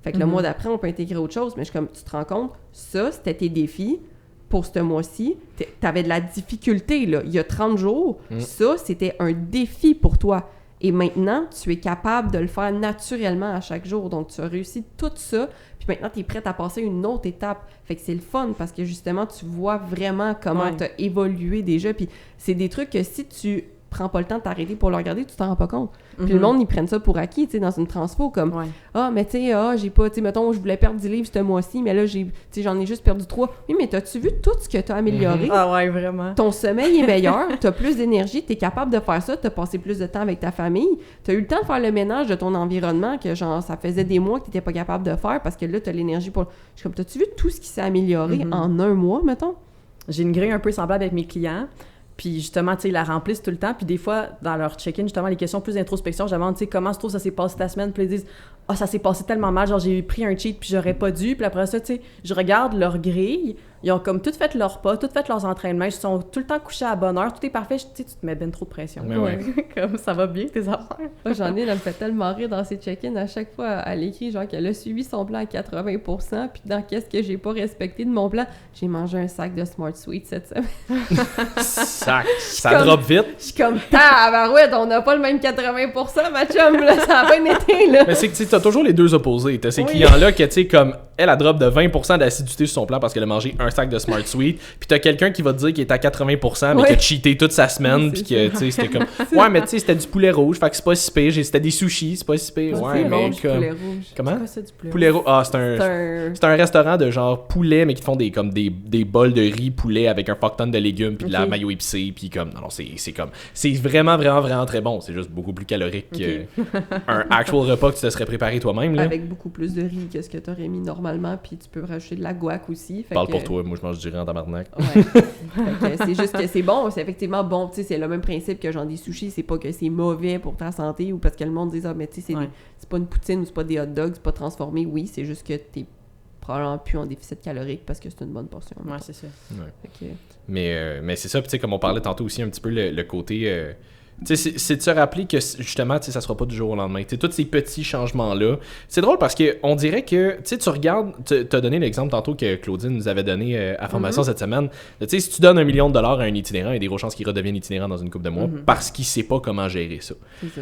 Fait que le mois d'après, on peut intégrer autre chose, mais je suis comme... Tu te rends compte, ça, c'était tes défis. Pour ce mois-ci, t'avais de la difficulté, là. Il y a 30 jours, ça, c'était un défi pour toi. Et maintenant, tu es capable de le faire naturellement à chaque jour. Donc, tu as réussi tout ça, puis maintenant, tu es prête à passer une autre étape. Fait que c'est le fun, parce que justement, tu vois vraiment comment tu as évolué déjà. Puis c'est des trucs que si tu prends pas le temps de t'arrêter pour le regarder, tu t'en rends pas compte. Puis le monde, ils prennent ça pour acquis, tu sais, dans une transfo, comme « Ah, mais tu sais, j'ai pas, tu sais, mettons, je voulais perdre 10 livres ce mois-ci, mais là, j'en ai juste perdu 3. » Oui, mais t'as-tu vu tout ce que t'as amélioré? Ah ouais, vraiment. Ton sommeil est meilleur, t'as plus d'énergie, t'es capable de faire ça, t'as passé plus de temps avec ta famille, t'as eu le temps de faire le ménage de ton environnement que, genre, ça faisait des mois que t'étais pas capable de faire parce que là, t'as l'énergie pour... Je suis comme, t'as-tu vu tout ce qui s'est amélioré en un mois, mettons? J'ai une grille un peu semblable avec mes clients. Puis justement, tu sais, ils la remplissent tout le temps. Puis des fois, dans leur check-in, justement, les questions plus d'introspection, je demande, tu sais, comment se trouve ça s'est passé ta semaine? Puis ils disent, ah, ça s'est passé tellement mal, genre j'ai pris un cheat puis j'aurais pas dû. Puis après ça, tu sais, je regarde leur grille. Ils ont comme tout fait leur pas, tout fait leurs entraînements. Ils sont tout le temps couchés à la bonne heure. Tout est parfait. Tu sais, tu te mets ben trop de pression. Mais ouais. Comme ça va bien, tes affaires. Moi, j'en ai, elle me fait tellement rire dans ses check-ins. À chaque fois, elle écrit genre qu'elle a suivi son plan à 80%. Puis dans qu'est-ce que j'ai pas respecté de mon plan, j'ai mangé un sac de Smart Sweet cette semaine. Sac! Ça drop vite. Je suis comme, tabarouette, on n'a pas le même 80%, ma chum, là, ça a bien été, là. Mais c'est que tu t'as toujours les deux opposés. T'as ces clients-là que, tu sais, comme elle drop de 20% d'acidité sur son plan parce qu'elle a mangé un sac de Smart Sweet. Puis t'as quelqu'un qui va te dire qu'il est à 80%, mais qui a cheaté toute sa semaine. Puis que, tu sais, c'était comme, ouais, mais tu sais, c'était du poulet rouge, fait que c'est pas si pire. C'était des sushis, c'est pas si pire. Ouais, mais comme. Poulet rouge. Comment? C'est quoi ça, du Poulet rouge. Ah, c'est un restaurant de genre poulet, mais qui te font des bols de riz poulet avec un fuck-ton de légumes, puis de la mayo épicée, puis comme. Non, c'est comme. C'est vraiment, vraiment, vraiment très bon. C'est juste beaucoup plus calorique qu'un actual repas que tu te serais préparé toi-même. Là. Avec beaucoup plus de riz que ce que tu aurais mis normalement, puis tu peux rajouter de la guac aussi. Parle pour toi, moi je mange du riz en tabarnak. Ouais. C'est juste que c'est bon, c'est effectivement bon. Tu sais, c'est le même principe que genre des sushis, c'est pas que c'est mauvais pour ta santé ou parce que le monde dit ah, mais tu sais, c'est pas une poutine ou c'est pas des hot dogs, c'est pas transformé. Oui, c'est juste que t'es probablement plus en déficit calorique parce que c'est une bonne portion. Ouais, c'est ça. Ouais. Fait que- Mais c'est ça, puis tu sais, comme on parlait tantôt aussi un petit peu le côté... tu sais, c'est de se rappeler que justement, tu sais, ça sera pas du jour au lendemain. Tu sais, tous ces petits changements-là. C'est drôle parce qu'on dirait que, tu sais, tu regardes, t'as donné l'exemple tantôt que Claudine nous avait donné à formation cette semaine. Tu sais, si tu donnes $1 million à un itinérant, il y a des grosses chances qu'il redevienne itinérant dans une couple de mois parce qu'il sait pas comment gérer ça. C'est ça.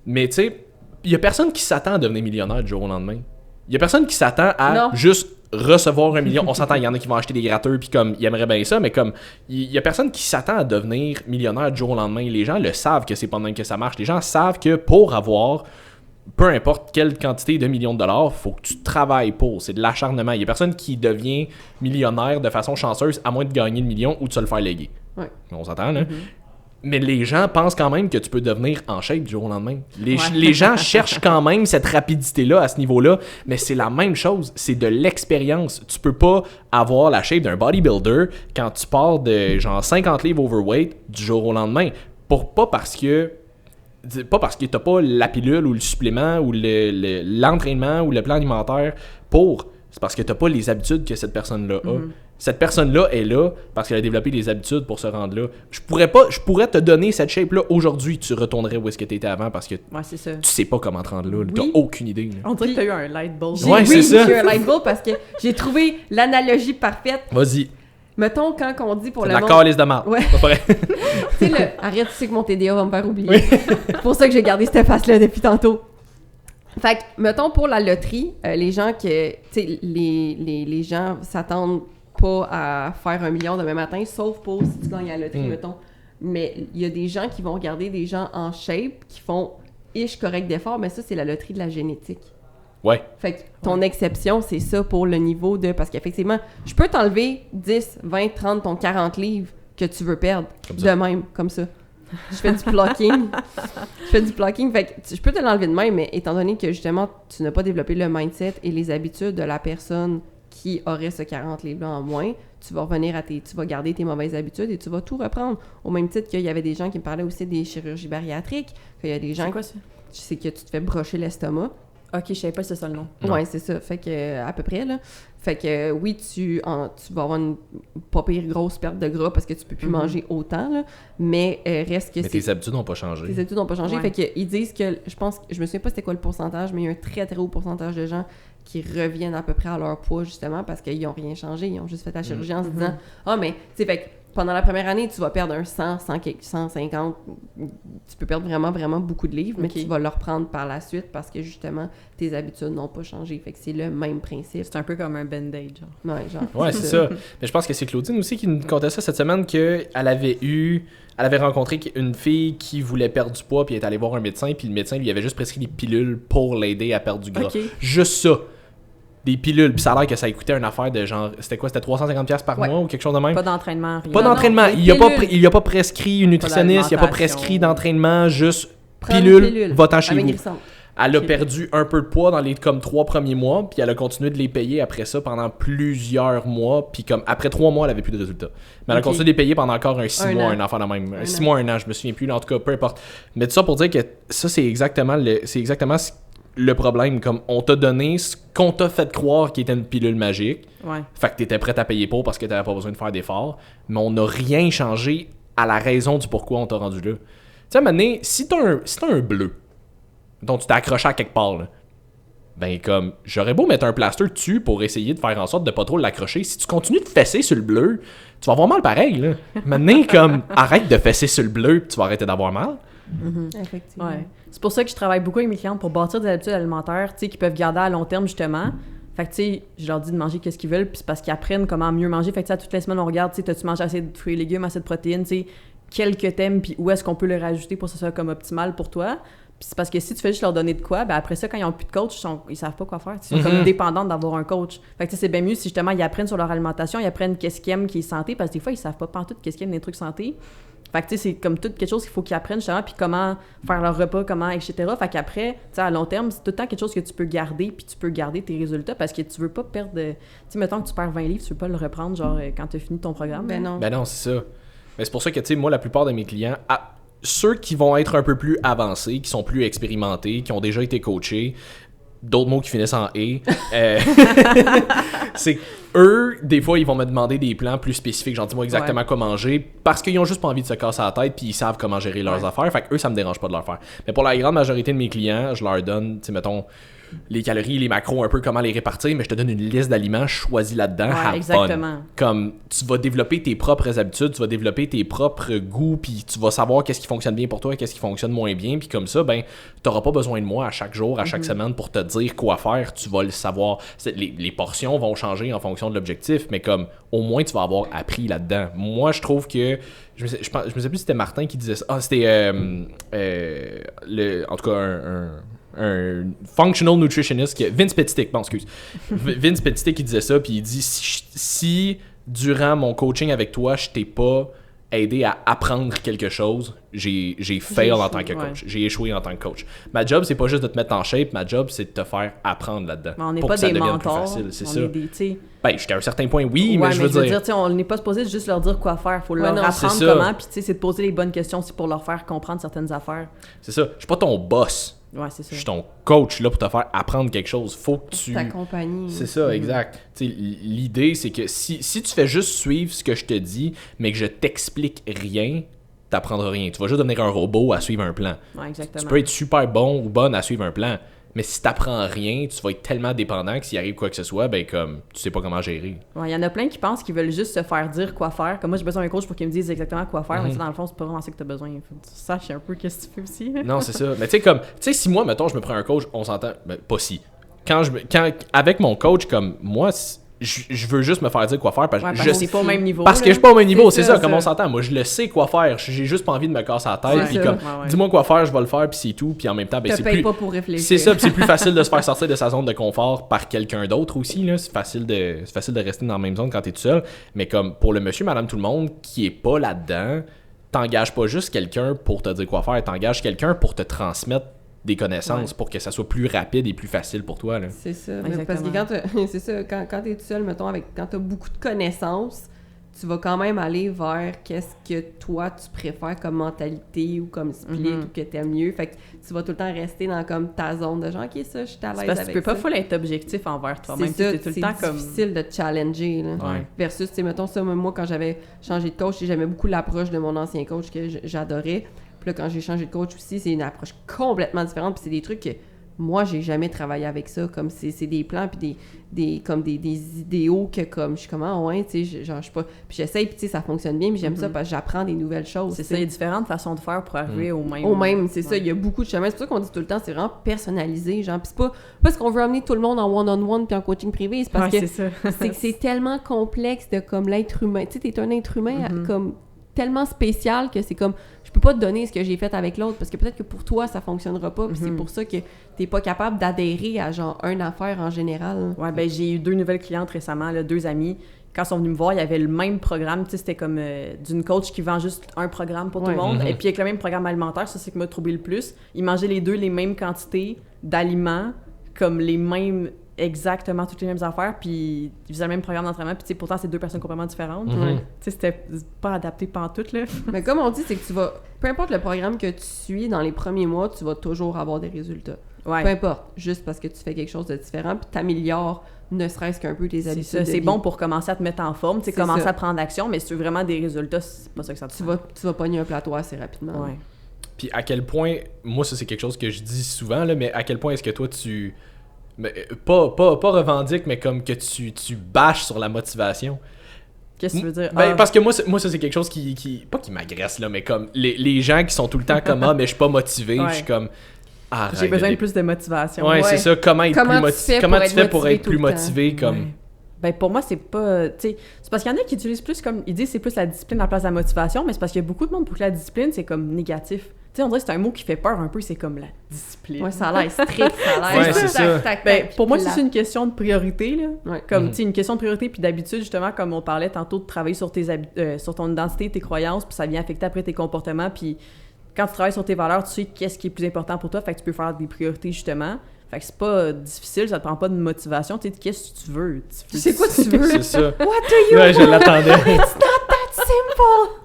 Mais tu sais, il y a personne qui s'attend à devenir millionnaire du jour au lendemain. Il y a personne qui s'attend à Non. juste recevoir $1 million. On s'entend, il y en a qui vont acheter des gratteurs puis comme ils aimeraient bien ça, mais comme il y a personne qui s'attend à devenir millionnaire du jour au lendemain. Les gens le savent que c'est pas de même que ça marche. Les gens savent que pour avoir peu importe quelle quantité de millions de dollars, faut que tu travailles pour. C'est de l'acharnement. Il y a personne qui devient millionnaire de façon chanceuse à moins de gagner le million ou de se le faire léguer. Ouais. On s'entend, là? Mais les gens pensent quand même que tu peux devenir en shape du jour au lendemain. Les gens cherchent quand même cette rapidité-là à ce niveau-là, mais c'est la même chose. C'est de l'expérience. Tu peux pas avoir la shape d'un bodybuilder quand tu pars de genre 50 livres overweight du jour au lendemain. Pas parce que t'as pas la pilule ou le supplément ou l'entraînement ou le plan alimentaire c'est parce que t'as pas les habitudes que cette personne-là a. Cette personne-là est là parce qu'elle a développé des habitudes pour se rendre là. Je pourrais te donner cette shape-là aujourd'hui, tu retournerais où est-ce que tu étais avant parce que Ouais, c'est ça. tu sais pas comment te rendre là. Oui. T'as aucune idée. Là. On dirait que t'as eu un light bulb. Ouais, c'est ça. J'ai eu un light bulb parce que j'ai trouvé l'analogie parfaite. Vas-y. Mettons, quand on dit pour C'est le de la monde... calice de marde. Ouais. Pas vrai. Tu sais, arrête, tu sais que mon TDA va me faire oublier. C'est pour ça que j'ai gardé cette face-là depuis tantôt. Fait que, mettons, pour la loterie, les gens que... Tu sais, les gens s'attendent pas à faire $1 million demain matin, sauf pour si tu gagnes à la loterie, mettons. Mais il y a des gens qui vont regarder des gens en shape, qui font correct d'effort, mais ça, c'est la loterie de la génétique. Ouais. Fait que ton exception, c'est ça pour le niveau de... Parce qu'effectivement, je peux t'enlever 10, 20, 30, ton 40 livres que tu veux perdre. Comme ça. De même, comme ça. Je fais du blocking. Fait que je peux te l'enlever de même, mais étant donné que justement, tu n'as pas développé le mindset et les habitudes de la personne qui aurait ce 40 livres-là en moins, tu vas revenir tu vas garder tes mauvaises habitudes et tu vas tout reprendre. Au même titre qu'il y avait des gens qui me parlaient aussi des chirurgies bariatriques, qu'il y a des gens... C'est quoi ça? C'est que tu te fais brocher l'estomac. Ok, je savais pas si c'est ça le nom. Non. Ouais, c'est ça. Fait que, à peu près, là. Fait que, oui, tu vas avoir une pas pire grosse perte de gras parce que tu peux plus manger autant, là. Mais reste que Mais tes habitudes n'ont pas changé. tes études n'ont pas changé. Ouais. Fait que, ils disent que, je me souviens pas c'était quoi le pourcentage, mais il y a un très, très haut pourcentage de gens qui reviennent à peu près à leur poids, justement, parce qu'ils n'ont rien changé. Ils ont juste fait la chirurgie en se disant, mais, tu sais, fait que pendant la première année, tu vas perdre un 100, 150, tu peux perdre vraiment, vraiment beaucoup de livres, mais Ok. tu vas le reprendre par la suite parce que, justement, tes habitudes n'ont pas changé. Fait que c'est le même principe. C'est un peu comme un band-aid, genre. Ouais, genre. Ouais, c'est ça. Mais je pense que c'est Claudine aussi qui nous contait ça cette semaine, qu'elle avait rencontré une fille qui voulait perdre du poids, puis elle est allée voir un médecin, puis le médecin lui avait juste prescrit des pilules pour l'aider à perdre du gras. Ok. Juste ça. Des pilules, puis ça a l'air que ça coûtait une affaire de genre, c'était quoi, c'était 350$ par Ouais. mois ou quelque chose de même? Pas d'entraînement, rien. Pas Non, d'entraînement. non, Il des n'y a pas prescrit une nutritionniste, il n'y a pas d'alimentation. prescrit d'entraînement, juste Prends une pilule, va-t'en chez vous. amaigrissante. Elle a Ok. perdu un peu de poids dans les comme 3 premiers mois, puis elle a continué de les payer après ça pendant plusieurs mois, puis comme après 3 mois, elle avait plus de résultats. Mais elle a Ok. continué de les payer pendant encore un 6 Un mois, an. un enfant de même. Un 6 an. mois, un an, je me souviens plus, en tout cas, peu importe. Mais tout ça pour dire que ça, c'est exactement le problème. Comme on t'a donné ce qu'on t'a fait croire qui était une pilule magique, Ouais. fait que t'étais prêt à payer pour parce que t'avais pas besoin de faire d'efforts, mais on n'a rien changé à la raison du pourquoi on t'a rendu là. Tu sais, maintenant, si t'as un bleu, dont tu t'es accroché à quelque part, là, ben comme, j'aurais beau mettre un plaster dessus pour essayer de faire en sorte de pas trop l'accrocher. Si tu continues de fesser sur le bleu, tu vas avoir mal pareil, là. Maintenant, comme, arrête de fesser sur le bleu puis tu vas arrêter d'avoir mal. Effectivement. Ouais. C'est pour ça que je travaille beaucoup avec mes clientes pour bâtir des habitudes alimentaires, tu sais, qu'ils peuvent garder à long terme, justement. Fait que, tu sais, je leur dis de manger qu'est-ce qu'ils veulent, puis c'est parce qu'ils apprennent comment mieux manger. Fait que, tu sais, toutes les semaines, on regarde, tu sais, t'as-tu mangé assez de fruits et légumes, assez de protéines, tu sais, quel que t'aimes, puis où est-ce qu'on peut le rajouter pour que ce soit comme optimal pour toi. Puis c'est parce que si tu fais juste leur donner de quoi, ben après ça, quand ils ont plus de coach, ils savent pas quoi faire. Ils sont comme dépendants d'avoir un coach. Fait que, tu sais, c'est bien mieux si, justement, ils apprennent sur leur alimentation, ils apprennent qu'est-ce qu'ils aiment qui est santé, parce que des fois, ils savent pas pantoute qu'est-ce qu'ils aiment des trucs santé. Fait que, tu sais, c'est comme tout quelque chose qu'il faut qu'ils apprennent, justement, puis comment faire leur repas, comment, etc. Fait qu'après, tu sais, à long terme, c'est tout le temps quelque chose que tu peux garder, puis tu peux garder tes résultats, parce que tu veux pas perdre de... Tu sais, mettons que tu perds 20 livres, tu veux pas le reprendre, genre, quand t'as fini ton programme. Ben non. Ben non, c'est ça. Mais c'est pour ça que, tu sais, moi, la plupart de mes clients, ceux qui vont être un peu plus avancés, qui sont plus expérimentés, qui ont déjà été coachés, d'autres mots qui finissent en « et ». C'est eux, des fois, ils vont me demander des plans plus spécifiques, genre dis-moi exactement quoi manger, parce qu'ils ont juste pas envie de se casser la tête, puis ils savent comment gérer leurs affaires. Fait que eux, ça me dérange pas de leur faire. Mais pour la grande majorité de mes clients, je leur donne, tu sais, mettons, les calories, les macros, un peu comment les répartir, mais je te donne une liste d'aliments choisis là-dedans. Ouais, exactement. Fun. Comme tu vas développer tes propres habitudes, tu vas développer tes propres goûts, puis tu vas savoir qu'est-ce qui fonctionne bien pour toi, qu'est-ce qui fonctionne moins bien, puis comme ça, ben, t'auras pas besoin de moi à chaque jour, à chaque semaine pour te dire quoi faire, tu vas le savoir. Les portions vont changer en fonction de l'objectif, mais comme au moins tu vas avoir appris là-dedans. Moi, je trouve que je me sais plus si c'était Martin qui disait ça. Ah, c'était en tout cas un functional nutritionist, Vince Petitick, bon excuse. Vince Petitick qui disait ça, puis il dit si durant mon coaching avec toi, je t'ai pas aidé à apprendre quelque chose, j'ai fail en tant que coach. J'ai échoué en tant que coach. Ma job, c'est pas juste de te mettre en shape, ma job, c'est de te faire apprendre là-dedans. Mais on n'est pour pas que ça des devienne mentors, plus facile, c'est on ça. est des, ben, jusqu'à un certain point, oui, mais je veux dire... on n'est pas supposé juste leur dire quoi faire, faut leur apprendre comment, puis c'est de poser les bonnes questions aussi pour leur faire comprendre certaines affaires. C'est ça. Je suis pas ton boss. Ouais, c'est ça. Je suis ton coach là pour te faire apprendre quelque chose. Faut que tu... t'accompagner. C'est ça, exact. T'sais, l'idée, c'est que si tu fais juste suivre ce que je te dis, mais que je t'explique rien, t'apprendras rien. Tu vas juste devenir un robot à suivre un plan. Ouais, exactement. Tu peux être super bon ou bonne à suivre un plan, mais si t'apprends rien, tu vas être tellement dépendant que s'il arrive quoi que ce soit, ben comme tu sais pas comment gérer. Ouais, il y en a plein qui pensent qu'ils veulent juste se faire dire quoi faire. Comme moi, j'ai besoin d'un coach pour qu'il me dise exactement quoi faire, mais dans le fond, c'est pas vraiment ça que t'as besoin. Faut que tu saches un peu qu'est-ce que tu fais aussi. Non, c'est ça. Mais tu sais, si moi, mettons, je me prends un coach, on s'entend, ben pas si. Avec mon coach, comme moi, je veux juste me faire dire quoi faire parce que je sais pas au même niveau. Parce que je suis pas au même niveau, c'est ça, comme on s'entend. Moi, je le sais quoi faire. J'ai juste pas envie de me casser la tête. Puis comme, dis-moi quoi faire, je vais le faire, puis c'est tout. Puis en même temps, ben, c'est plus. Pas pour réfléchir. C'est ça, puis c'est plus facile de se faire sortir de sa zone de confort par quelqu'un d'autre aussi. Là. C'est facile de rester dans la même zone quand t'es tout seul. Mais comme pour le monsieur, madame, tout le monde qui est pas là-dedans, t'engages pas juste quelqu'un pour te dire quoi faire, t'engages quelqu'un pour te transmettre des connaissances pour que ça soit plus rapide et plus facile pour toi. Là. C'est ça. Exactement. Parce que c'est ça, quand t'es tout seul, mettons, quand t'as beaucoup de connaissances, tu vas quand même aller vers qu'est-ce que toi tu préfères comme mentalité ou comme split ou que t'aimes mieux. Fait que tu vas tout le temps rester dans comme ta zone de genre, ok, ça, je suis à l'aise avec ça. Tu peux pas full être objectif envers toi-même. C'est tout le temps comme... difficile de te challenger. Là. Ouais. Versus, tu sais, mettons ça, moi, quand j'avais changé de coach, j'aimais beaucoup l'approche de mon ancien coach que j'adorais. Puis là, quand j'ai changé de coach aussi, c'est une approche complètement différente. Puis c'est des trucs que moi, j'ai jamais travaillé avec ça. Comme c'est des plans, puis des idéaux que comme je suis comme, ah ouais, tu sais, genre, je sais pas. Puis j'essaye, puis tu sais, ça fonctionne bien, puis j'aime ça parce que j'apprends des nouvelles choses. C'est ça, il y a différentes façons de faire pour arriver au même. Au même, c'est ça. Il y a beaucoup de chemins. C'est pour ça qu'on dit tout le temps, c'est vraiment personnalisé. Genre, puis c'est pas parce qu'on veut amener tout le monde en one-on-one puis en coaching privé. C'est parce que c'est tellement complexe de comme l'être humain. Tu sais, t'es un être humain comme tellement spécial que c'est comme je peux pas te donner ce que j'ai fait avec l'autre parce que peut-être que pour toi ça fonctionnera pas puis c'est pour ça que t'es pas capable d'adhérer à genre une affaire en général. Ouais, ben j'ai eu 2 nouvelles clientes récemment, là, 2 amies. Quand ils sont venus me voir, il y avait le même programme, tu sais, c'était comme d'une coach qui vend juste un programme pour tout le monde, et puis avec le même programme alimentaire, ça c'est ce qui m'a troublé le plus. Ils mangeaient les deux les mêmes quantités d'aliments, comme les mêmes exactement toutes les mêmes affaires, puis ils faisaient le même programme d'entraînement, puis tu sais, pourtant c'est 2 personnes complètement différentes. Tu sais, c'était pas adapté pantoute, là. Mais comme on dit, c'est que tu vas, peu importe le programme que tu suis dans les premiers mois, tu vas toujours avoir des résultats. Ouais. Peu importe, juste parce que tu fais quelque chose de différent, puis t'améliores ne serait-ce qu'un peu tes habitudes. C'est bon pour commencer à te mettre en forme, tu sais, commencer à prendre action, mais si tu veux vraiment des résultats, c'est pas ça que ça te fait. Tu vas pogner un plateau assez rapidement. Ouais. Puis à quel point, moi ça c'est quelque chose que je dis souvent, là, mais à quel point est-ce que toi tu... Mais, pas revendique, mais comme que tu bâches sur la motivation. Qu'est-ce que tu veux dire? Ben, parce que moi ça c'est quelque chose qui pas qui m'agresse là, mais comme les gens qui sont tout le temps comme mais je suis pas motivé, je suis comme arrête, j'ai besoin de plus de motivation. Ouais, c'est ça, comment tu fais pour être plus motivé comme ouais. Ben pour moi c'est pas, tu sais, c'est parce qu'il y en a qui utilisent plus comme ils disent c'est plus la discipline à la place de la motivation, mais c'est parce qu'il y a beaucoup de monde pour que la discipline c'est comme négatif. Tu sais, on dirait que c'est un mot qui fait peur un peu, c'est comme la discipline. Ouais, ça a l'air strict, ça a l'air... Ouais, c'est ça. Ben, pour moi, c'est une question de priorité, là. Ouais. Comme, tu sais, une question de priorité, puis d'habitude, justement, comme on parlait tantôt, de travailler sur sur ton identité, tes croyances, puis ça vient affecter après tes comportements, puis quand tu travailles sur tes valeurs, tu sais qu'est-ce qui est plus important pour toi, fait que tu peux faire des priorités, justement. Fait que c'est pas difficile, ça te prend pas de motivation, tu sais, qu'est-ce que tu veux? C'est quoi tu veux? C'est ça. What do you ouais, want? je l'attendais. It's not that simple!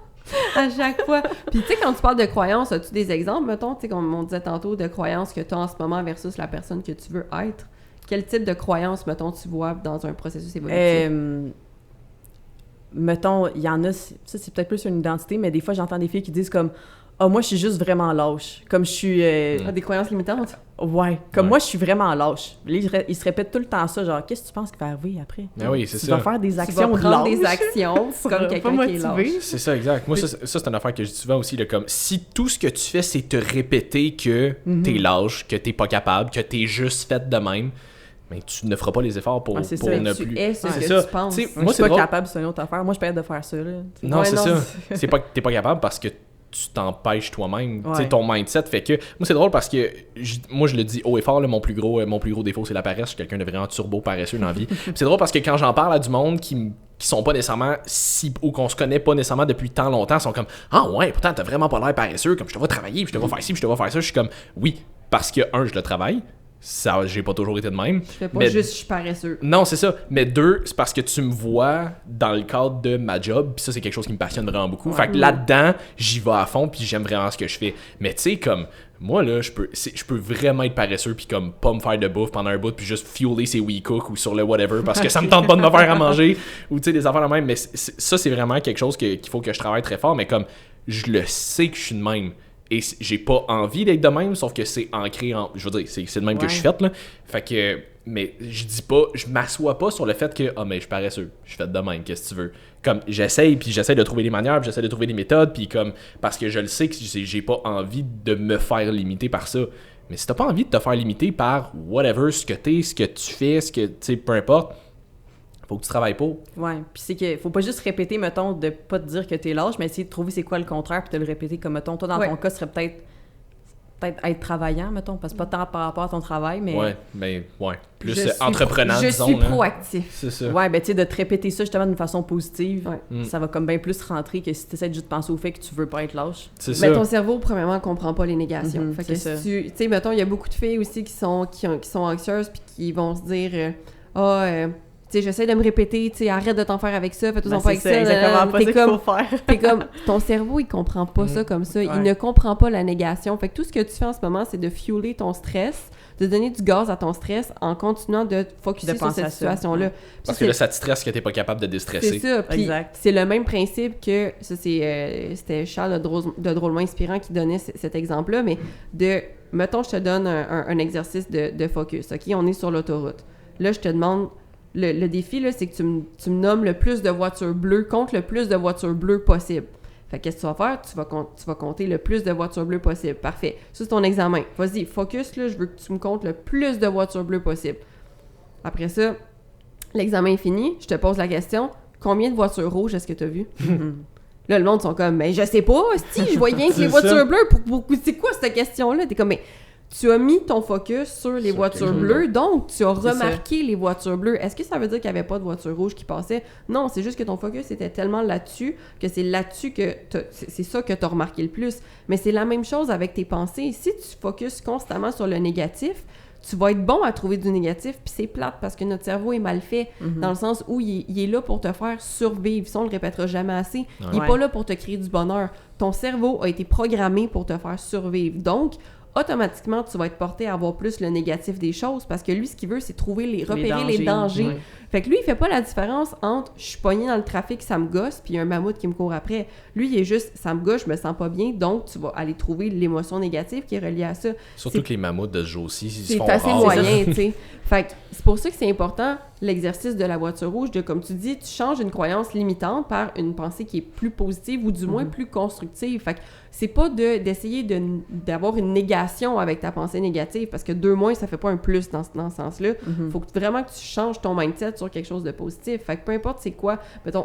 À chaque fois. Puis tu sais, quand tu parles de croyances, as-tu des exemples, mettons, tu sais, comme on disait tantôt, de croyances que tu as en ce moment versus la personne que tu veux être? Quel type de croyances, mettons, tu vois dans un processus évolutif? Mettons, il y en a, ça c'est peut-être plus une identité, mais des fois j'entends des filles qui disent comme « Ah, moi je suis juste vraiment lâche. » Comme je suis... Des croyances limitantes? Ouais, comme moi je suis vraiment lâche. Là, ils se répètent tout le temps ça, genre « Qu'est-ce que tu penses qui va arriver après? » Ah oui, c'est tu ça. vas faire des Tu actions vas de prendre lâche. des actions comme quelqu'un qui est lâche. C'est ça, exact. Moi, ça c'est une affaire que je dis souvent aussi, là, comme si tout ce que tu fais, c'est te répéter que t'es lâche, que t'es pas capable, que t'es juste fait de même, mais tu ne feras pas les efforts pour, c'est pour ça. ne Tu plus. es ce C'est que ça. tu penses. Tu sais, Moi, moi, je c'est suis pas drôle. capable, c'est une autre affaire. Moi, je suis pas capable de faire ça, là. Non, Ouais, c'est non, ça. C'est pas que t'es pas capable parce que tu t'empêches toi-même. Tu sais, Ouais. ton mindset fait que... Moi, c'est drôle parce que moi, je le dis haut et fort, là, mon plus gros défaut, c'est la paresse. Je suis quelqu'un de vraiment turbo paresseux dans la vie. Puis c'est drôle parce que quand j'en parle à du monde qui sont pas nécessairement ou qu'on se connaît pas nécessairement depuis tant longtemps, ils sont comme « Ah ouais, pourtant, t'as vraiment pas l'air paresseux. Comme je te vois travailler, puis je te vois faire ci, puis je te vois faire ça. » Je suis comme « Oui, parce que, un, je le travaille. Ça, j'ai pas toujours été de même. Je fais pas Mais- juste je suis paresseux. Non, c'est ça. Mais deux, c'est parce que tu me vois dans le cadre de ma job, puis ça, c'est quelque chose qui me passionne vraiment beaucoup. Ouais. Fait que là-dedans, j'y vais à fond, puis j'aime vraiment ce que je fais. Mais tu sais, comme, moi, là, je peux vraiment être paresseux, puis comme, pas me faire de bouffe pendant un bout, puis juste fueler ses WeCook ou sur le whatever, parce que ça me tente pas de me faire à manger, ou tu sais, des affaires de même. Mais ça, c'est vraiment quelque chose qu'il faut que je travaille très fort, mais comme, je le sais que je suis de même. Et j'ai pas envie d'être de même, sauf que c'est ancré en... Je veux dire, c'est de même que je suis faite, là. Fait que... Mais je dis pas... Je m'assois pas sur le fait que... Ah, mais je suis paresseux. Je suis faite de même, qu'est-ce que tu veux? Comme, j'essaye, puis j'essaie de trouver des manières, puis j'essaie de trouver des méthodes, puis comme... Parce que je le sais que j'ai pas envie de me faire limiter par ça. Mais si t'as pas envie de te faire limiter par whatever, ce que t'es, ce que tu fais, ce que... Tu sais, peu importe... Faut que tu travailles pour. Ouais, puis c'est que faut pas juste répéter, mettons, de pas te dire que t'es lâche, mais essayer de trouver c'est quoi le contraire, puis te le répéter comme, mettons, toi, dans ton cas, ce serait peut-être être travaillant, mettons, parce que pas tant par rapport à ton travail, mais... Ouais, mais ouais. Plus Je suis entreprenant, Je disons. suis là. proactif. C'est ça. Ouais, ben tu sais, de te répéter ça justement d'une façon positive, Ouais. ça va comme bien plus rentrer que si tu essaies de juste penser au fait que tu veux pas être lâche. C'est Mais ça. ton cerveau, premièrement, comprend pas les négations. Mhm, Fait que c'est ça. si tu sais, mettons, il y a beaucoup de filles aussi qui sont anxieuses puis qui vont se dire tu sais, j'essaie de me répéter, tu sais, arrête de t'en faire avec ça, fais-toi Ben, pas avec c'est ça. exactement pas T'es ça qu'il comme, faut faire. t'es comme, ton cerveau, il comprend pas ça comme ça. Ouais. Il ne comprend pas la négation. Fait que tout ce que tu fais en ce moment, c'est de fueler ton stress, de donner du gaz à ton stress en continuant de focuser De sur penser cette à ça. situation-là. Puis Parce c'est- que là, ça te stresse que t'es pas capable de déstresser. c'est ça. Puis Exact. c'est le même principe que... Ça, c'était Charles de Drôlement Inspirant qui donnait cet exemple-là, mais de... Mettons, je te donne un exercice de focus, OK? On est sur l'autoroute. Là, je te demande... Le défi, là, c'est que tu me nommes le plus de voitures bleues, compte le plus de voitures bleues possible. Fait que qu'est-ce que tu vas faire? Tu vas compter le plus de voitures bleues possible. Parfait. Ça, c'est ton examen. Vas-y, focus, là, je veux que tu me comptes le plus de voitures bleues possible. Après ça, l'examen est fini. Je te pose la question. Combien de voitures rouges est-ce que tu as vues? Là, le monde sont comme, mais je sais pas, si je vois rien que les C'est voitures ça. bleues. C'est quoi cette question-là? T'es comme, mais tu as mis ton focus sur les Sur voitures quelque chose bleues, donc tu as C'est remarqué les voitures bleues. Est-ce que ça veut dire qu'il n'y avait pas de voitures rouges qui passaient? Non, c'est juste que ton focus était tellement là-dessus que c'est là-dessus que c'est ça que tu as remarqué le plus. Mais c'est la même chose avec tes pensées. Si tu focuses constamment sur le négatif, tu vas être bon à trouver du négatif, puis c'est plate parce que notre cerveau est mal fait, dans le sens où il est là pour te faire survivre. Ça, on le répétera jamais assez. Il n'est Ouais. pas là pour te créer du bonheur. Ton cerveau a été programmé pour te faire survivre. Donc, automatiquement, tu vas être porté à voir plus le négatif des choses parce que lui, ce qu'il veut, c'est repérer les dangers. Ouais. Fait que lui, il fait pas la différence entre je suis pogné dans le trafic, ça me gosse, puis il y a un mammouth qui me court après. Lui, il est juste ça me gosse, je me sens pas bien, donc tu vas aller trouver l'émotion négative qui est reliée à ça. Surtout que les mammouths de ce jour-ci, ils se C'est font assez rares. moyen, tu sais. Fait que c'est pour ça que c'est important, l'exercice de la voiture rouge, de, comme tu dis, tu changes une croyance limitante par une pensée qui est plus positive ou du moins plus constructive. Fait que c'est pas d'essayer d'avoir une négation avec ta pensée négative, parce que 2 moins, ça fait pas un plus dans ce sens-là. Faut que vraiment que tu changes ton mindset sur quelque chose de positif. Fait que peu importe c'est quoi, mettons,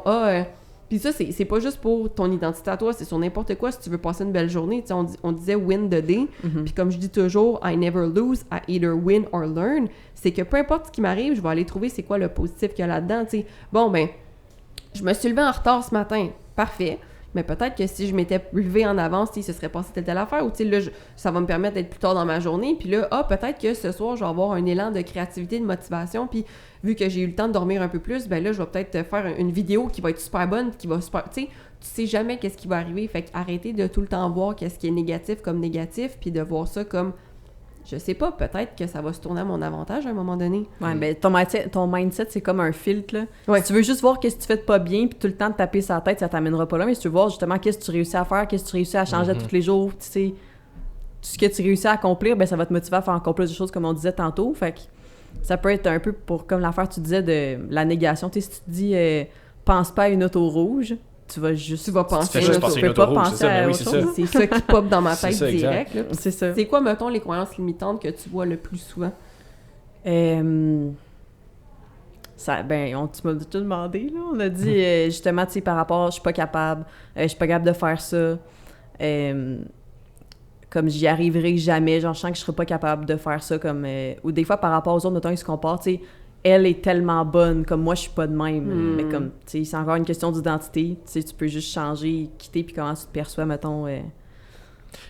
puis ça, c'est pas juste pour ton identité à toi, c'est sur n'importe quoi si tu veux passer une belle journée. Tu sais, on disait « win the day Puis comme je dis toujours « I never lose, I either win or learn », c'est que peu importe ce qui m'arrive, je vais aller trouver c'est quoi le positif qu'il y a là-dedans. Tu sais, bon, ben, je me suis levée en retard ce matin. Parfait. mais peut-être que si je m'étais levée en avance, il se serait passé telle affaire, ou tu sais, là, ça va me permettre d'être plus tard dans ma journée, puis là, peut-être que ce soir, je vais avoir un élan de créativité, de motivation, puis vu que j'ai eu le temps de dormir un peu plus, ben là, je vais peut-être faire une vidéo qui va être super bonne, qui va super... Tu sais jamais qu'est-ce qui va arriver, fait qu'arrêtez de tout le temps voir qu'est-ce qui est négatif comme négatif, puis de voir ça comme... Je sais pas, peut-être que ça va se tourner à mon avantage à un moment donné. Ouais, ben ton mindset, c'est comme un filtre, là. Ouais. Si tu veux juste voir qu'est-ce que tu fais de pas bien, puis tout le temps te taper sa tête, ça t'amènera pas là, mais si tu veux voir justement qu'est-ce que tu réussis à faire, qu'est-ce que tu réussis à changer tous les jours, tu sais, tout ce que tu réussis à accomplir, ben ça va te motiver à faire encore plus de choses comme on disait tantôt, fait que ça peut être un peu pour, comme l'affaire tu disais de la négation, tu sais, si tu te dis pense pas à une auto rouge, tu vas penser tu peux pas penser à autre chose. C'est ça qui pop dans ma tête direct. Là. C'est ça. C'est quoi, mettons, les croyances limitantes que tu vois le plus souvent? Ça, tu m'as tout demandé, là. On a dit, justement, tu sais, par rapport, je suis pas capable de faire ça. Comme j'y arriverai jamais, genre, je sens que je serais pas capable de faire ça, comme... ou des fois, par rapport aux autres, mettons, ils se comportent, tu sais, elle est tellement bonne, comme moi, je suis pas de même. Mais comme, tu sais, c'est encore une question d'identité. Tu sais, tu peux juste changer, quitter, puis comment tu te perçois, mettons. Puis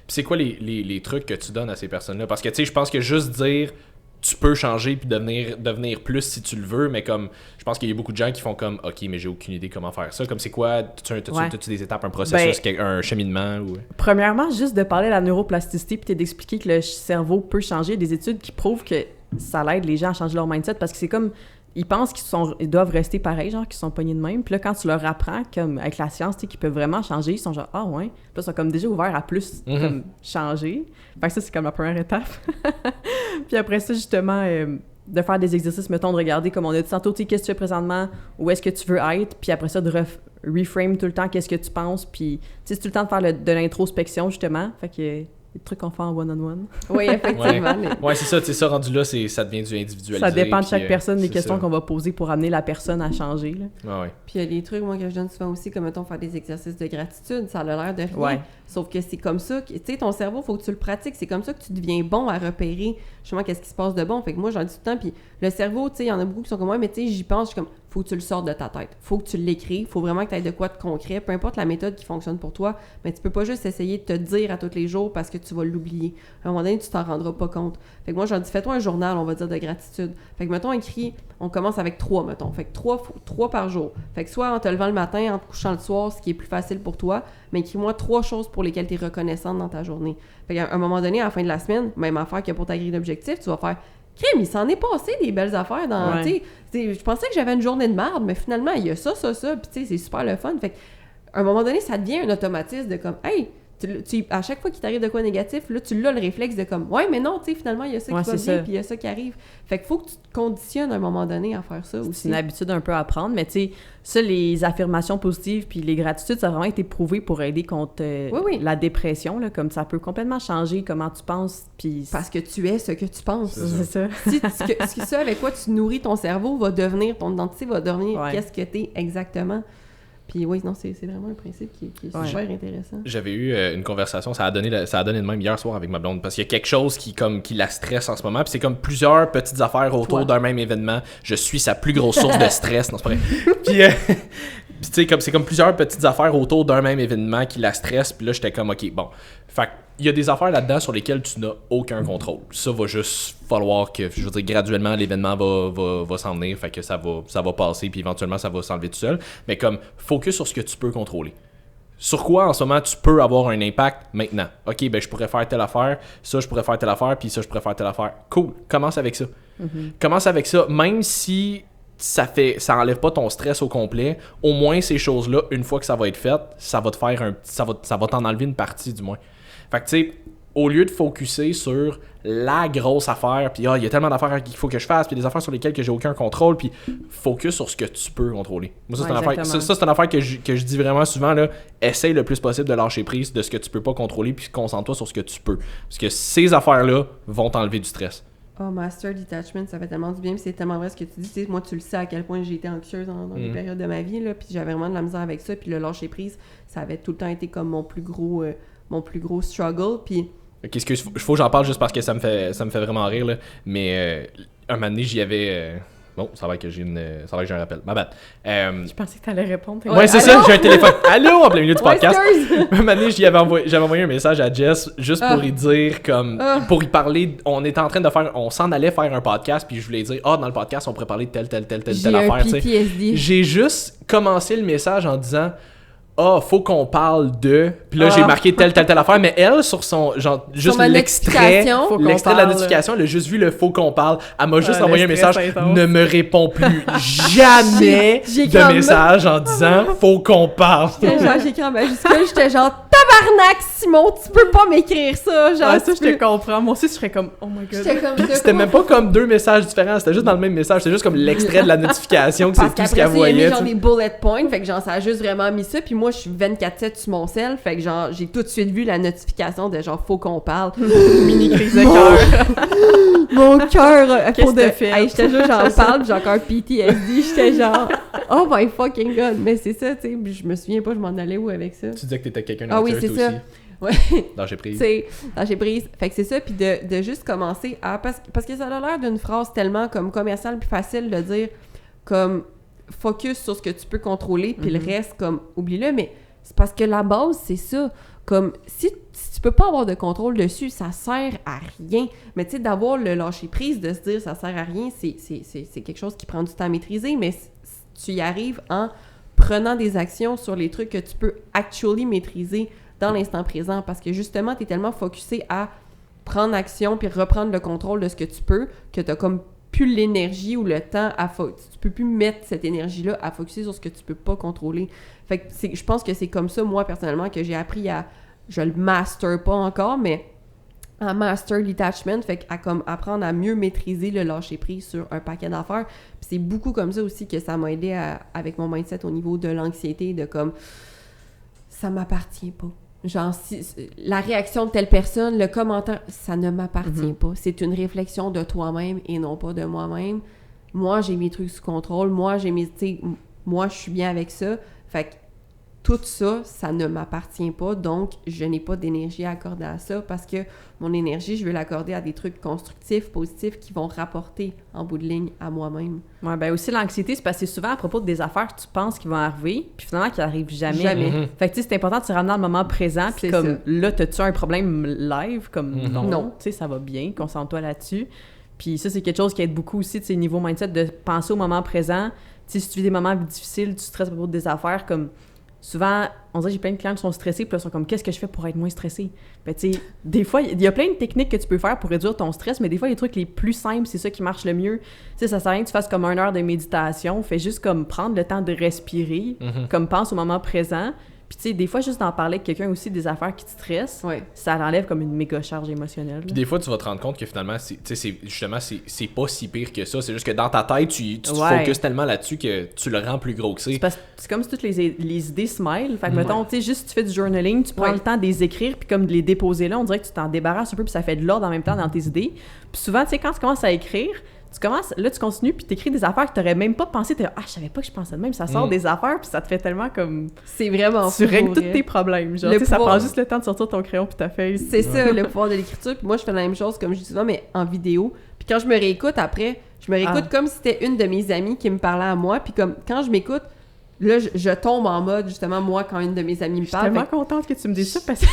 c'est quoi les trucs que tu donnes à ces personnes-là? Parce que, tu sais, je pense que juste dire tu peux changer puis devenir plus si tu le veux, mais comme, je pense qu'il y a beaucoup de gens qui font comme, OK, mais j'ai aucune idée comment faire ça. Comme, c'est quoi? T'as-tu des étapes, un processus, un cheminement? Ou... Premièrement, juste de parler de la neuroplasticité puis d'expliquer que le cerveau peut changer. Il y a des études qui prouvent que ça l'aide les gens à changer leur mindset parce que c'est comme ils pensent qu'ils doivent rester pareils, genre qu'ils sont pognés de même. Puis là, quand tu leur apprends, comme avec la science, tu sais, qu'ils peuvent vraiment changer, ils sont genre ah ouais. Puis là, ils sont comme déjà ouverts à plus comme changer. Fait que ça, c'est comme la première étape. Puis après ça, justement, de faire des exercices, mettons, de regarder comme on a dit tantôt, tu sais, qu'est-ce que tu fais présentement, où est-ce que tu veux être, puis après ça, de reframe tout le temps qu'est-ce que tu penses, puis tu sais, c'est tout le temps de faire de l'introspection, justement. Fait que des trucs qu'on fait en one-on-one. Oui, effectivement. Ouais, c'est ça, tu sais, ça rendu là, ça devient du individualisé. Ça dépend de chaque personne, des questions qu'on va poser pour amener la personne à changer. Là. Ouais. Puis il y a des trucs, moi, que je donne souvent aussi, comme mettons, faire des exercices de gratitude. Ça a l'air de rien. Ouais. Sauf que c'est comme ça, tu sais, ton cerveau, il faut que tu le pratiques. C'est comme ça que tu deviens bon à repérer, justement, qu'est-ce qui se passe de bon. Fait que moi, j'en dis tout le temps. Puis le cerveau, tu sais, il y en a beaucoup qui sont comme moi, mais tu sais, j'y pense, je suis comme, faut que tu le sortes de ta tête. Faut que tu l'écris. Faut vraiment que tu aies de quoi de concret. Peu importe la méthode qui fonctionne pour toi, mais tu peux pas juste essayer de te dire à tous les jours parce que tu vas l'oublier. À un moment donné, tu t'en rendras pas compte. Fait que moi, j'en dis, fais-toi un journal, on va dire, de gratitude. Fait que, mettons, écrit, on commence avec 3, mettons. Fait que 3 par jour. Fait que soit en te levant le matin, en te couchant le soir, ce qui est plus facile pour toi, mais écris-moi 3 choses pour lesquelles tu es reconnaissante dans ta journée. Fait qu'à un moment donné, à la fin de la semaine, même affaire que pour ta grille d'objectifs, tu vas faire crème, il s'en est passé des belles affaires dans. Ouais. Je pensais que j'avais une journée de merde, mais finalement, il y a ça, puis tu sais, c'est super le fun. Fait qu'à un moment donné, ça devient un automatisme de comme, hey, à chaque fois qu'il t'arrive de quoi négatif, là, tu l'as le réflexe de comme, ouais, mais non, tu sais, finalement, il y a ça qui va bien, puis il y a ça qui arrive. Fait qu'il faut que tu te conditionnes à un moment donné à faire ça aussi. C'est une habitude un peu à prendre, mais tu sais, ça, les affirmations positives puis les gratitudes, ça a vraiment été prouvé pour aider contre la dépression, là, comme ça peut complètement changer comment tu penses, puis... Parce que tu es ce que tu penses. C'est ça. Si ça avec quoi tu nourris ton cerveau va devenir, ton identité va devenir qu'est-ce que t'es exactement. Puis oui, non, c'est vraiment un principe qui est super intéressant. J'avais eu une conversation, ça a donné de même hier soir avec ma blonde, parce qu'il y a quelque chose qui la stresse en ce moment, puis c'est comme plusieurs petites affaires autour d'un même événement. Je suis sa plus grosse source de stress, non, c'est pas vrai. Puis tu sais, c'est comme plusieurs petites affaires autour d'un même événement qui la stressent, puis là, j'étais comme, OK, bon. Fait il y a des affaires là-dedans sur lesquelles tu n'as aucun contrôle. Ça va juste falloir que, je veux dire, graduellement, l'événement va s'en venir, fait que ça va passer, puis éventuellement, ça va s'enlever tout seul. Mais comme, focus sur ce que tu peux contrôler. Sur quoi, en ce moment, tu peux avoir un impact maintenant? OK, ben je pourrais faire telle affaire, ça, je pourrais faire telle affaire, puis ça, je pourrais faire telle affaire. Cool, commence avec ça. Commence avec ça, même si ça enlève pas ton stress au complet, au moins ces choses-là, une fois que ça va être fait, ça va te faire ça va t'en enlever une partie du moins. Fait que tu sais, au lieu de focusser sur la grosse affaire, puis il y a tellement d'affaires qu'il faut que je fasse, puis des affaires sur lesquelles que j'ai aucun contrôle, puis focus sur ce que tu peux contrôler. Moi, c'est une affaire que je dis vraiment souvent, là, essaye le plus possible de lâcher prise de ce que tu peux pas contrôler, puis concentre-toi sur ce que tu peux. Parce que ces affaires-là vont t'enlever du stress. Oh, Master Detachment, ça fait tellement du bien, puis c'est tellement vrai ce que tu dis. Moi, tu le sais à quel point j'ai été anxieuse dans des périodes de ma vie, là, puis j'avais vraiment de la misère avec ça, puis le lâcher prise, ça avait tout le temps été comme mon plus gros struggle, puis... Ok, excuse, faut que j'en parle juste parce que ça me fait vraiment rire, là, mais un moment donné, j'y avais... Bon, ça va que j'ai un rappel. Ma bad. Je pensais que t'allais répondre. Ouais, c'est ça, j'ai un téléphone. Allô, en plein milieu du podcast. Ouais, Une année, j'avais envoyé un message à Jess juste pour y dire, pour y parler. On était en train de faire, on s'en allait faire un podcast, puis je voulais dire, dans le podcast, on pourrait parler de telle affaire. PTSD. J'ai juste commencé le message en disant, faut qu'on parle de. Puis là, j'ai marqué telle affaire, mais elle, sur son. Genre, juste l'extrait de la notification, elle a juste vu le faut qu'on parle. Elle m'a juste envoyé un message. Ne me réponds plus jamais de message en disant faut qu'on parle. J'ai écrit en majuscule, j'étais genre tabarnak, Simon, tu peux pas m'écrire ça. Genre, ça, je te comprends. Moi aussi, je serais comme, oh my god. C'était même pas comme 2 messages différents, c'était juste dans le même message. C'était juste comme l'extrait de la notification, que c'est tout ce qu'elle voyait. Parce qu'après, j'ai mis genre des bullet points, fait que genre, ça a juste vraiment mis ça. Puis moi, je suis 24/7 sur mon cell, fait que genre, j'ai tout de suite vu la notification de genre, faut qu'on parle. Mini crise de cœur. Mon cœur, qu'est-ce que fait? Hey, j'étais juste, j'en parle, j'ai encore PTSD, j'étais genre, oh my fucking god. Mais c'est ça, tu sais, je me souviens pas, je m'en allais où avec ça. Tu disais que t'étais quelqu'un oui, c'est ça. Aussi. Ouais. Lâcher prise. Lâcher prise. Fait que c'est ça, puis de juste commencer à... Parce que ça a l'air d'une phrase tellement comme commerciale puis facile de dire comme focus sur ce que tu peux contrôler, puis le reste, comme, oublie-le, mais c'est parce que la base, c'est ça. Comme, si tu peux pas avoir de contrôle dessus, ça sert à rien. Mais tu sais, d'avoir le lâcher prise, de se dire ça sert à rien, c'est quelque chose qui prend du temps à maîtriser, mais tu y arrives en prenant des actions sur les trucs que tu peux actually maîtriser dans l'instant présent, parce que justement, tu es tellement focusé à prendre action puis reprendre le contrôle de ce que tu peux, que tu as comme plus l'énergie ou le temps à tu peux plus mettre cette énergie-là à focuser sur ce que tu peux pas contrôler. Fait que je pense que c'est comme ça, moi, personnellement, que j'ai appris à... Je le master pas encore, mais à master detachment, fait qu'à comme apprendre à mieux maîtriser le lâcher-prise sur un paquet d'affaires. Puis c'est beaucoup comme ça aussi que ça m'a aidé avec mon mindset au niveau de l'anxiété, de comme... Ça m'appartient pas. Genre, la réaction de telle personne, le commentaire, ça ne m'appartient pas. C'est une réflexion de toi-même et non pas de moi-même. Moi, j'ai mes trucs sous contrôle. Moi, moi, je suis bien avec ça. Fait que tout ça, ça ne m'appartient pas. Donc, je n'ai pas d'énergie à accorder à ça parce que mon énergie, je veux l'accorder à des trucs constructifs, positifs qui vont rapporter en bout de ligne à moi-même. Ouais, ben aussi, l'anxiété, c'est parce que c'est souvent à propos des affaires que tu penses qui vont arriver, puis finalement, qui n'arrivent jamais. Fait que, tu sais, c'est important de se ramener dans le moment présent, puis comme, ça. Là, t'as-tu un problème live? Comme, non. Tu sais, ça va bien, concentre-toi là-dessus. Puis ça, c'est quelque chose qui aide beaucoup aussi, tu sais, niveau mindset, de penser au moment présent. Tu sais, si tu vis des moments difficiles, tu stresses à propos des affaires, comme... Souvent, on dirait que j'ai plein de clients qui sont stressés, puis là, ils sont comme, qu'est-ce que je fais pour être moins stressé? Ben, tu sais, des fois, il y a plein de techniques que tu peux faire pour réduire ton stress, mais des fois, les trucs les plus simples, c'est ça qui marche le mieux. Tu sais, ça sert à rien que tu fasses comme 1 heure de méditation, fais juste comme prendre le temps de respirer, comme pense au moment présent. Puis, tu sais, des fois, juste d'en parler avec quelqu'un aussi des affaires qui te stressent, ça enlève comme une méga charge émotionnelle. Puis des fois, tu vas te rendre compte que finalement, c'est pas si pire que ça. C'est juste que dans ta tête, tu te focuses tellement là-dessus que tu le rends plus gros que c'est. C'est comme si toutes les idées smile. Fait que, mettons, tu sais, juste tu fais du journaling, tu prends le temps de les écrire, puis comme de les déposer là, on dirait que tu t'en débarrasses un peu, puis ça fait de l'ordre en même temps dans tes idées. Puis souvent, tu sais, quand tu commences à écrire, tu continues, puis t'écris des affaires que t'aurais même pas pensé. Je savais pas que je pensais de même. Ça sort des affaires, puis ça te fait tellement comme... C'est vraiment tu règles tous tes problèmes. Genre, ça prend juste le temps de sortir ton crayon puis ta feuille. C'est ça, le pouvoir de l'écriture. Puis moi, je fais la même chose, comme je dis souvent, mais en vidéo. Puis quand je me réécoute après, je me réécoute comme si c'était une de mes amies qui me parlait à moi. Puis comme quand je m'écoute, là, je tombe en mode, justement, moi, quand une de mes amies me parle. Je suis tellement contente que tu me dises ça, parce que...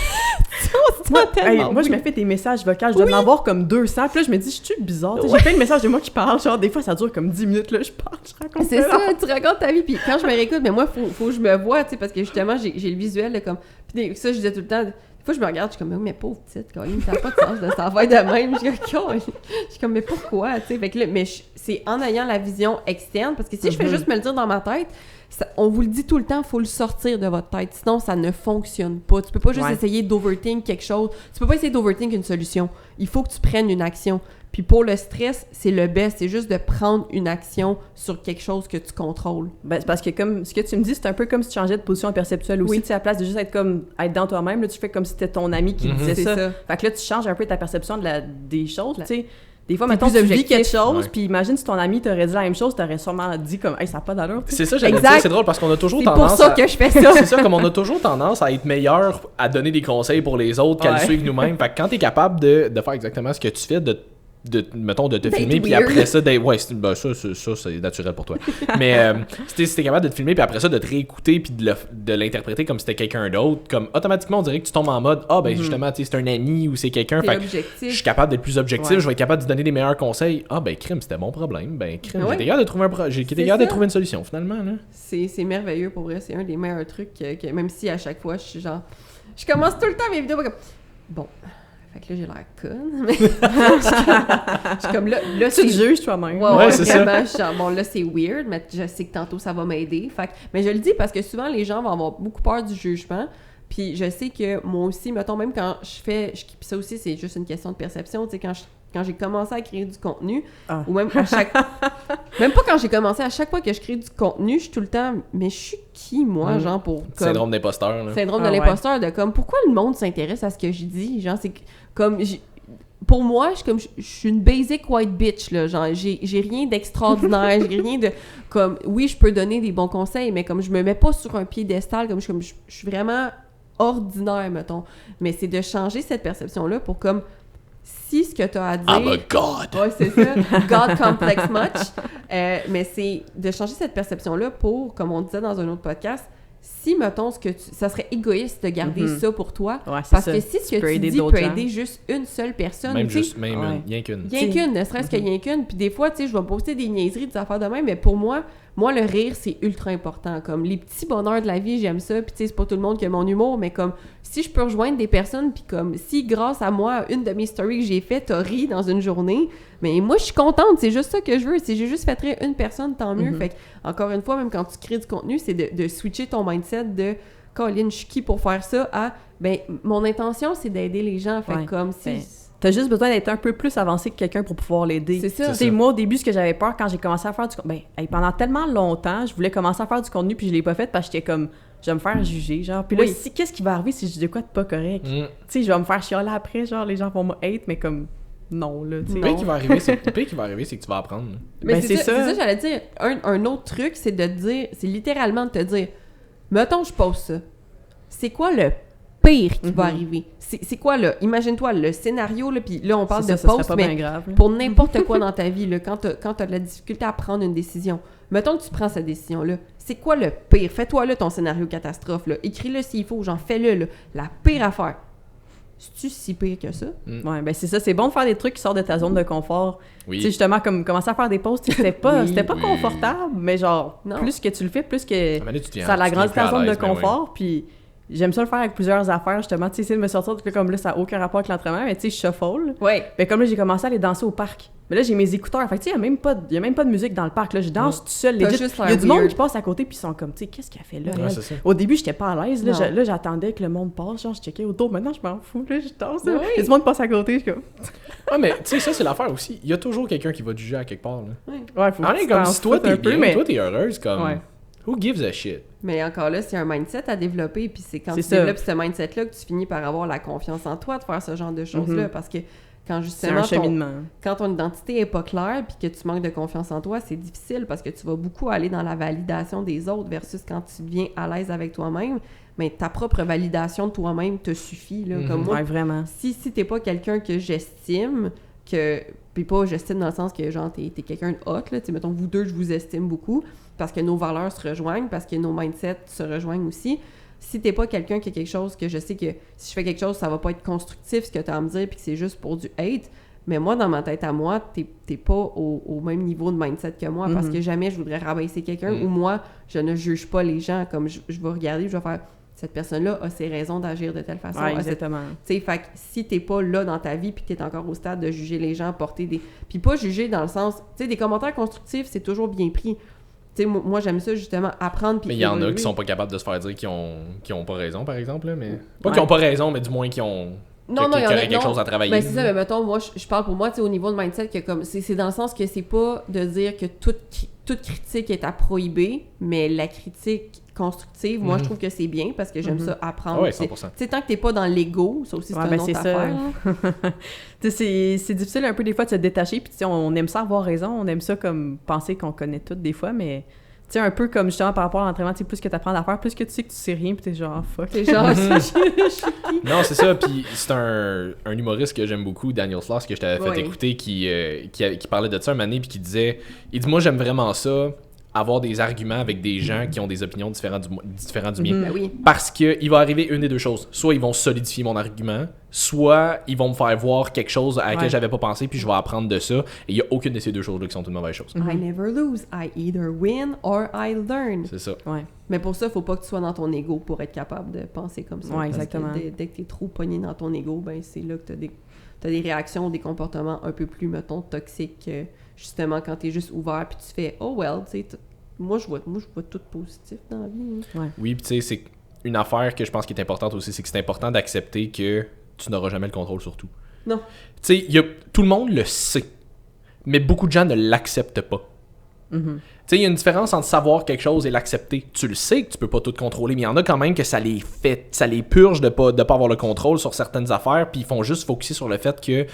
moi, je me fais des messages vocaux, je dois en avoir comme 200, puis là, je me dis, je suis bizarre. J'ai plein de messages de moi qui parlent, genre, des fois, ça dure comme 10 minutes, là, je parle, je raconte. C'est ça, tu racontes ta vie, puis quand je me réécoute, mais moi, faut que je me vois, tu sais, parce que justement, j'ai le visuel, là, comme... Puis ça, je disais tout le temps... Des fois, je me regarde, je suis comme, mais pauvre petite, quand même, ça n'a pas de sens de s'en faire de même. Je suis comme, mais pourquoi, tu sais? Fait que là, mais c'est en ayant la vision externe, parce que si je fais juste me le dire dans ma tête, on vous le dit tout le temps, il faut le sortir de votre tête, sinon ça ne fonctionne pas. Tu peux pas juste essayer d'overthink quelque chose. Tu peux pas essayer d'overthink une solution. Il faut que tu prennes une action. Puis pour le stress, c'est le best, c'est juste de prendre une action sur quelque chose que tu contrôles. Ben, c'est parce que comme ce que tu me dis, c'est un peu comme si tu changeais de position perceptuelle aussi. Tu sais, à la place de juste être dans toi-même, là, tu fais comme si c'était ton ami qui disait ça. Fait que là, tu changes un peu ta perception des choses, tu sais. Des fois, mettons, tu vis quelque chose, puis imagine si ton ami t'aurait dit la même chose, t'aurais sûrement dit comme « Hey, ça n'a pas d'allure. » C'est ça, j'allais dire, c'est drôle parce qu'on a toujours tendance C'est pour ça que je fais ça. C'est ça, comme on a toujours tendance à être meilleur à donner des conseils pour les autres qu'à le suivre nous-mêmes. Fait que quand t'es capable de faire exactement ce que tu fais, de mettons, de te D'être filmer, puis weird. après ça, ouais, ça, c'est naturel pour toi. Mais si t'es capable de te filmer, puis après ça, de te réécouter, puis de l'interpréter comme si c'était quelqu'un d'autre, comme automatiquement, on dirait que tu tombes en mode, justement, tu sais, c'est un ami ou c'est quelqu'un. T'es Fait que objectif. je suis capable d'être plus objectif, Ouais. je vais être capable de donner des meilleurs conseils. crime, c'était mon problème. Crime, Ouais. j'étais capable de trouver C'est de ça. trouver une solution, finalement, là. C'est merveilleux pour vrai, c'est un des meilleurs trucs que même si à chaque fois je suis genre je commence tout le temps mes vidéos comme bon, fait que là j'ai l'air conne, mais je suis comme là Tu c'est te juges toi-même. Ouais, c'est ça. vraiment, je suis genre bon là c'est weird, mais je sais que tantôt ça va m'aider. Fait que, mais je le dis parce que souvent les gens vont avoir beaucoup peur du jugement. Puis je sais que moi aussi, mettons, même quand puis ça aussi c'est juste une question de perception, tu sais, quand j'ai commencé à créer du contenu, ou même à chaque... même pas quand j'ai commencé, à chaque fois que je crée du contenu, je suis tout le temps... Mais je suis qui, moi, genre, pour... Comme, Syndrome d'imposteur, là. syndrome de Ah ouais. l'imposteur, de comme, pourquoi le monde s'intéresse à ce que je dis? Genre, c'est comme... Pour moi, je suis une basic white bitch, là, genre, j'ai rien d'extraordinaire, j'ai rien de... Comme, oui, je peux donner des bons conseils, mais comme je me mets pas sur un piédestal, comme je suis vraiment ordinaire, mettons. Mais c'est de changer cette perception-là pour comme... Si ce que tu as à dire... I'm a god! Ouais, c'est ça. God complex much. Mais c'est de changer cette perception-là pour, comme on disait dans un autre podcast, si, mettons, ça serait égoïste de garder ça pour toi. Ouais, c'est Parce ça. que si ce que tu aider dis d'autres peut gens. aider juste une seule personne, Même tu sais, juste, même ouais. rien qu'une. rien qu'une, ne serait-ce que rien qu'une. Puis des fois, tu sais, je vais poster des niaiseries, des affaires de même, mais pour moi, le rire, c'est ultra important. Comme les petits bonheurs de la vie, j'aime ça. Puis tu sais, c'est pas tout le monde qui a mon humour, mais comme si je peux rejoindre des personnes, puis comme si grâce à moi, une de mes stories que j'ai faites, t'as ri dans une journée, mais moi, je suis contente. C'est juste ça que je veux. Si j'ai juste fait rire une personne, tant mieux. Fait que, encore une fois, même quand tu crées du contenu, c'est de switcher ton mindset de Colin, je suis qui pour faire ça à ben mon intention c'est d'aider les gens. Fait Ouais. que comme si. Ben, t'as juste besoin d'être un peu plus avancé que quelqu'un pour pouvoir l'aider. C'est ça. Tu sais, moi, au début, ce que j'avais peur quand j'ai commencé à faire du contenu, pendant tellement longtemps, je voulais commencer à faire du contenu puis je l'ai pas fait parce que j'étais comme, je vais me faire juger, genre. Puis là, Oui. qu'est-ce qui va arriver si je dis de quoi de pas correct? Tu sais, je vais me faire chialer après, genre, les gens vont me hate, mais comme, non, là, tu sais. Le pire qui va arriver, c'est que tu vas apprendre. Mais Ben, c'est ça. c'est ça. C'est ça, j'allais dire. Un autre truc, c'est de dire, c'est littéralement de te dire, mettons, je pose ça. C'est quoi le pire qui va arriver? C'est quoi, là? Imagine-toi le scénario, là, puis là, on parle C'est de ça serait post, pas mais bien grave. là. pour n'importe quoi dans ta vie, là, quand t'as de la difficulté à prendre une décision, mettons que tu prends cette décision-là, c'est quoi le pire? Fais-toi là ton scénario catastrophe, là. Écris-le s'il faut, genre fais-le, là. La pire affaire. C'est-tu si pire que ça? Ouais, ben c'est ça, c'est bon de faire des trucs qui sortent de ta zone de confort. Oui. Tu sais, justement, comme commencer à faire des posts, c'était pas, Oui. c'était pas Oui. confortable, mais genre, Non. plus que tu le fais, plus que À un moment donné, tu deviens- ça tu agrandit deviens ta plus à zone de l'aise, ben oui. confort, puis j'aime ça le faire avec plusieurs affaires, justement, tu sais, essayer de me sortir, puis comme là, ça n'a aucun rapport avec l'entraînement, mais tu sais, je shuffle. Ouais. Ben comme là, j'ai commencé à aller danser au parc. Mais là, j'ai mes écouteurs, fait que tu sais, il y a même pas de musique dans le parc, là, je danse tout seul, T'as legit. juste Il y a l'air du monde weird. qui passe à côté, puis ils sont comme, tu sais, qu'est-ce qu'elle fait là? Ouais, elle? c'est ça. Au début, j'étais pas à l'aise. Là, Non. là, j'attendais que le monde passe. Genre, je checkais autour. Maintenant, je m'en fous. Là, je danse. Oui. Il y a du monde qui passe à côté. Je suis comme... Ah, mais tu sais, ça, c'est l'affaire aussi. Il y a toujours quelqu'un qui va te juger à quelque part. Là. Ouais, faut Ah, que tu comme t'en si toi, foutes un t'es peu, bien, mais... toi, t'es heureuse, comme. Ouais. Who gives a shit? Mais encore là, c'est un mindset à développer, puis c'est quand C'est tu ça. développes ce mindset-là que tu finis par avoir la confiance en toi de faire ce genre de choses-là, parce que quand C'est justement un cheminement. quand ton identité est pas claire puis que tu manques de confiance en toi, c'est difficile parce que tu vas beaucoup aller dans la validation des autres versus quand tu deviens à l'aise avec toi-même, mais ta propre validation de toi-même te suffit, là. Comme moi, Ouais, vraiment. si t'es pas quelqu'un que j'estime, puis pas j'estime dans le sens que genre t'es quelqu'un de hot, là, tu sais, mettons vous deux, je vous estime beaucoup, parce que nos valeurs se rejoignent, parce que nos mindsets se rejoignent aussi. Si t'es pas quelqu'un qui a quelque chose que je sais que si je fais quelque chose, ça va pas être constructif ce que t'as à me dire puis que c'est juste pour du hate, mais moi, dans ma tête à moi, t'es pas au même niveau de mindset que moi parce que jamais je voudrais rabaisser quelqu'un ou moi, je ne juge pas les gens comme je vais regarder, je vais faire cette personne-là a ses raisons d'agir de telle façon. Ouais, a cette- exactement. Tu sais, fait que si t'es pas là dans ta vie puis que t'es encore au stade de juger les gens, porter des... Puis pas juger dans le sens... Tu sais, des commentaires constructifs, c'est toujours bien pris. Tu sais, moi, j'aime ça, justement, apprendre puis Mais il y en a évoluer. qui sont pas capables de se faire dire qu'ils ont pas raison, par exemple. Là, mais... Pas Ouais. qu'ils ont pas raison, mais du moins qu'ils ont... Non, qu'il y il y en a- aurait quelque non. chose à travailler. Ben, c'est ça, mais mettons, moi, je parle pour moi, tu sais, au niveau de mindset, que comme c'est dans le sens que c'est pas de dire que toute critique est à prohiber, mais la critique constructive, moi, je trouve que c'est bien parce que j'aime ça apprendre. Ah ouais, Tu sais, 100%. tu sais, tant que t'es pas dans l'ego, ça aussi, c'est Ouais, une ben, autre c'est ça. affaire. là. Tu sais, c'est difficile un peu des fois de se détacher, puis tu sais, on aime ça avoir raison, on aime ça comme penser qu'on connaît tout des fois, mais sais, un peu comme justement par rapport à l'entraînement, tu sais, plus que tu apprends à faire, plus que tu sais que tu sais rien, puis t'es genre, fuck. T'es genre, Non, c'est ça. Puis c'est un humoriste que j'aime beaucoup, Daniel Sloss, que je t'avais fait écouter, qui parlait de ça un moment donné, puis qui disait, moi, j'aime vraiment ça, avoir des arguments avec des gens qui ont des opinions différentes du mien. Ben oui. Parce qu'il va arriver une des deux choses. Soit ils vont solidifier mon argument, soit ils vont me faire voir quelque chose à laquelle j'avais pas pensé, puis je vais apprendre de ça. Et il y a aucune de ces deux choses-là qui sont une mauvaise chose. I never lose. I either win or I learn. C'est ça. Ouais. Mais pour ça, il faut pas que tu sois dans ton ego pour être capable de penser comme ça. Ouais, Parce exactement. que dès que tu es trop pogné dans ton ego, ben c'est là que tu as des réactions, des comportements un peu plus, mettons, toxiques. Justement, quand tu es juste ouvert puis tu fais « Oh well », tu sais, moi je vois tout positif dans la vie. Hein. Ouais. Oui, puis tu sais, c'est une affaire que je pense qui est importante aussi, c'est que c'est important d'accepter que tu n'auras jamais le contrôle sur tout. Non. Tu sais, tout le monde le sait, mais beaucoup de gens ne l'acceptent pas. Tu sais, il y a une différence entre savoir quelque chose et l'accepter. Tu le sais que tu peux pas tout contrôler, mais il y en a quand même que ça les purge de pas avoir le contrôle sur certaines affaires, puis ils font juste focusser sur le fait que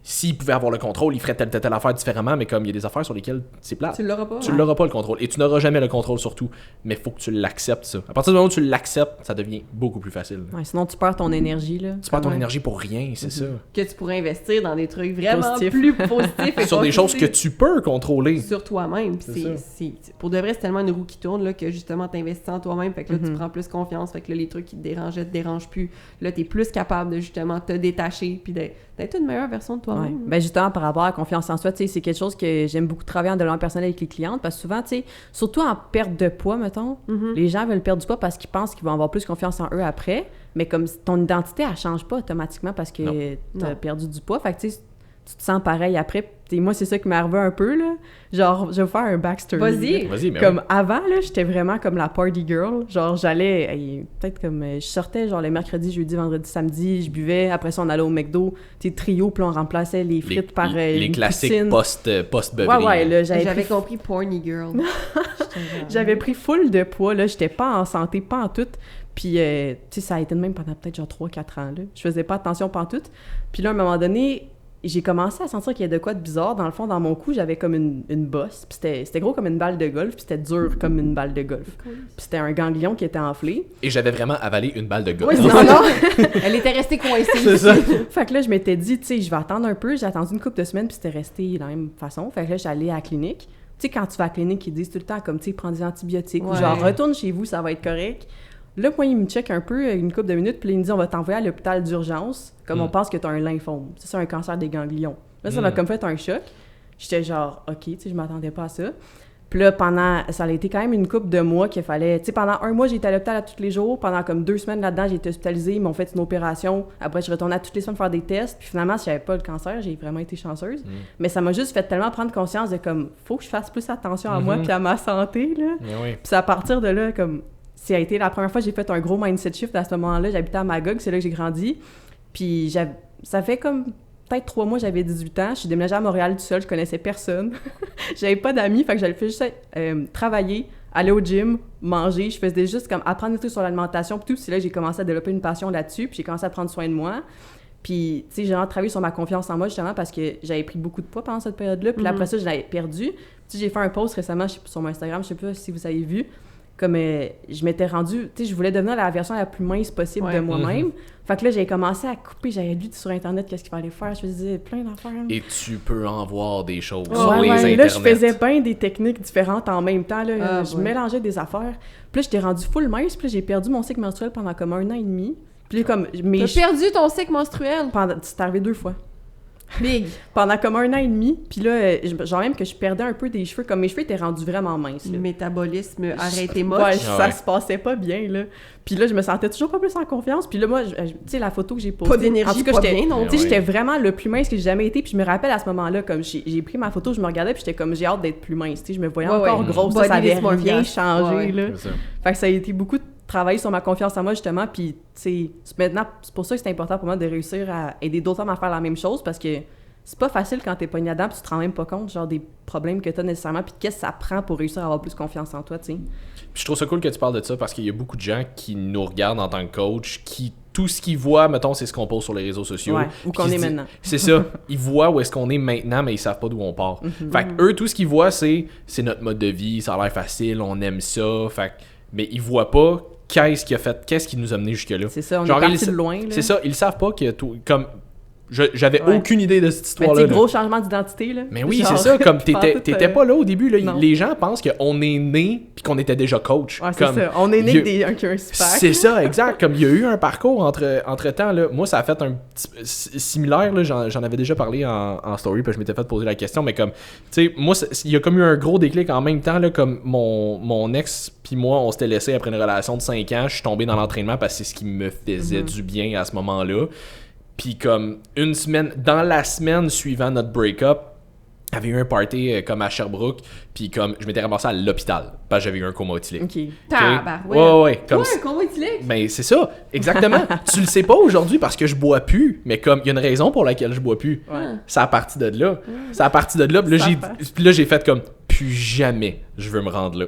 s'ils pouvaient avoir le contrôle, ils feraient telle affaire différemment, mais comme il y a des affaires sur lesquelles c'est plate. Tu l'auras pas. Tu l'auras pas le contrôle. Et tu n'auras jamais le contrôle sur tout. Mais il faut que tu l'acceptes, ça. À partir du moment où tu l'acceptes, ça devient beaucoup plus facile. Ouais, sinon, tu perds ton énergie, là. Tu perds ton Ouais. énergie pour rien, c'est ça. Que tu pourrais investir dans des trucs vraiment Positif. plus positifs. et Sur des choses que constructifs. tu peux contrôler. Sur toi-même. Puis pour de vrai, c'est tellement une roue qui tourne là, que justement, t'investis en toi-même. Fait que là, tu prends plus confiance. Fait que là, les trucs qui te dérangeaient te dérangent plus. Là, t'es plus capable de justement te détacher puis d'être une meilleure version de Ouais. toi-même. Ben justement, par rapport à la confiance en soi, tu sais, c'est quelque chose que j'aime beaucoup travailler en développement personnel avec les clientes parce que souvent, tu sais, surtout en perte de poids, mettons, les gens veulent perdre du poids parce qu'ils pensent qu'ils vont avoir plus confiance en eux après, mais comme ton identité, elle change pas automatiquement parce que t'as Non. perdu du poids. Fait que, tu sais, tu te sens pareil après. T'sais, moi, c'est ça qui m'est arrivé un peu, là. Genre, je vais vous faire un backstory. Vas-y. Vas-y, mais Comme oui. avant, là, j'étais vraiment comme la party girl. Genre, j'allais, peut-être comme, je sortais genre le mercredi, jeudi, vendredi, samedi, je buvais. Après ça, on allait au McDo, tu sais, trio, puis on remplaçait les frites par les une classiques poutine. post-beuverie. Ouais, là, J'avais pris, compris porny girl. j'avais pris full de poids, là. J'étais pas en santé, pas en tout. Puis, tu sais, ça a été de même pendant peut-être genre 3-4 ans, là. Je faisais pas attention pas en tout. Puis là, à un moment donné, j'ai commencé à sentir qu'il y a de quoi de bizarre. Dans le fond, dans mon cou, j'avais comme une bosse. Puis c'était gros comme une balle de golf, puis c'était dur comme une balle de golf. Puis c'était un ganglion qui était enflé. Et j'avais vraiment avalé une balle de golf. Ouais, Non. Elle était restée coincée. C'est ça. Fait que là, je m'étais dit, tu sais, je vais attendre un peu. J'ai attendu une couple de semaines, puis c'était resté de la même façon. Fait que là, j'allais à la clinique. Tu sais, quand tu vas à la clinique, ils disent tout le temps, comme, tu sais, prends des antibiotiques. Ou Ouais. genre, retourne chez vous, ça va être correct. Là, moi, il me check un peu, une couple de minutes, puis là, il me dit, on va t'envoyer à l'hôpital d'urgence, comme on pense que t'as un lymphome. C'est ça, un cancer des ganglions. Là, ça m'a comme fait un choc. J'étais genre, OK, tu sais, je m'attendais pas à ça. Puis là, ça a été quand même une couple de mois qu'il fallait... Tu sais, pendant un mois, j'étais à l'hôpital à tous les jours. Pendant comme 2 semaines là-dedans, j'ai été hospitalisée. Ils m'ont fait une opération. Après, je retournais à toutes les semaines faire des tests. Puis finalement, si j'avais pas le cancer, j'ai vraiment été chanceuse. Mais ça m'a juste fait tellement prendre conscience de comme, faut que je fasse plus attention à moi puis à ma santé, là. Mais oui. Puis c'est à partir de là, comme... Ça a été la première fois que j'ai fait un gros mindset shift à ce moment-là. J'habitais à Magog, c'est là que j'ai grandi. Puis ça fait comme... Peut-être 3 mois, j'avais 18 ans. Je suis déménagée à Montréal toute seule, je connaissais personne. J'avais pas d'amis, fait que j'allais juste travailler, aller au gym, manger. Je faisais juste comme apprendre des trucs sur l'alimentation puis tout. C'est là que j'ai commencé à développer une passion là-dessus, puis j'ai commencé à prendre soin de moi. Puis, tu sais, j'ai vraiment travaillé sur ma confiance en moi, justement, parce que j'avais pris beaucoup de poids pendant cette période-là. Puis après ça, je l'avais perdu. Tu sais, j'ai fait un post récemment sur mon Instagram, je sais pas si vous avez vu. Comme je m'étais rendue, tu sais, je voulais devenir la version la plus mince possible de moi-même. Fait que là, j'ai commencé à couper, j'avais lu sur Internet qu'est-ce qu'il fallait faire, je faisais plein d'affaires. Et tu peux en voir des choses sur les Ouais, internets. là, je faisais bien des techniques différentes en même temps, là. Je ouais. mélangeais des affaires. Puis là, j'étais rendue full mince, puis là, j'ai perdu mon cycle menstruel pendant comme 1 an et demi. Puis là, comme... T'as perdu ton cycle menstruel. C'est arrivé 2 fois. Big. Pendant comme 1 an et demi, puis là, genre même que je perdais un peu des cheveux, comme mes cheveux étaient rendus vraiment minces, là. Le métabolisme arrêté moche. Ouais, ça se passait pas bien, là. Puis là, je me sentais toujours pas plus en confiance. Puis là, moi, tu sais, la photo que j'ai postée... Pas d'énergie, en tout cas, pas j'étais- bien, non? Tu sais, Ouais. j'étais vraiment le plus mince que j'ai jamais été. Puis je me rappelle à ce moment-là, comme j'ai pris ma photo, je me regardais, puis j'étais comme, j'ai hâte d'être plus mince. Tu sais, je me voyais Ouais, encore ouais. grosse. Body Ça avait dysmorphia. rien changé, Ouais, ouais. là. C'est ça. Fait que ça a été beaucoup de travail sur ma confiance en moi, justement. Puis, tu sais, maintenant, c'est pour ça que c'est important pour moi de réussir à aider d'autres femmes à faire la même chose, parce que c'est pas facile quand t'es pogné là-dedans, puis tu te rends même pas compte, genre, des problèmes que t'as nécessairement, puis qu'est-ce que ça prend pour réussir à avoir plus confiance en toi, tu sais. Puis je trouve ça cool que tu parles de ça parce qu'il y a beaucoup de gens qui nous regardent en tant que coach qui tout ce qu'ils voient, mettons, c'est ce qu'on pose sur les réseaux sociaux. Ouais, où qu'on est maintenant. C'est ça. Ils voient où est-ce qu'on est maintenant, mais ils savent pas d'où on part. Fait que eux, tout ce qu'ils voient, c'est notre mode de vie, ça a l'air facile, on aime ça. Fait que, mais ils voient pas qu'est-ce qui nous a menés jusque-là. C'est ça, on est parti de loin. Là. C'est ça, ils savent pas que tout, comme j'avais aucune idée de cette histoire-là. Mais gros changement d'identité, là. Mais oui, c'est ça, comme t'étais pas là au début, là. Non. Les gens pensent qu'on est né puis qu'on était déjà coach. Ouais, c'est comme, ça, on est né avec un super. C'est ça, exact, comme il y a eu un parcours entre-temps, là. Moi, ça a fait un petit similaire, là, j'en avais déjà parlé en story, puis je m'étais fait poser la question, mais comme, tu sais, moi, il y a comme eu un gros déclic en même temps, là, comme mon ex puis moi, on s'était laissé après une relation de 5 ans, je suis tombé dans l'entraînement parce que c'est ce qui me faisait du bien à ce moment-là. Puis comme dans la semaine suivant notre break-up, il y avait eu un party comme à Sherbrooke, puis comme je m'étais ramassé à l'hôpital parce que j'avais eu un coma éthylique. OK. Tabarouette. Ouais. Comme un coma éthylique? Ben c'est ça, exactement. Tu le sais pas aujourd'hui parce que je bois plus, mais comme il y a une raison pour laquelle je bois plus. Ouais. C'est à partir de là. C'est à partir de là, puis là j'ai fait comme plus jamais je veux me rendre là.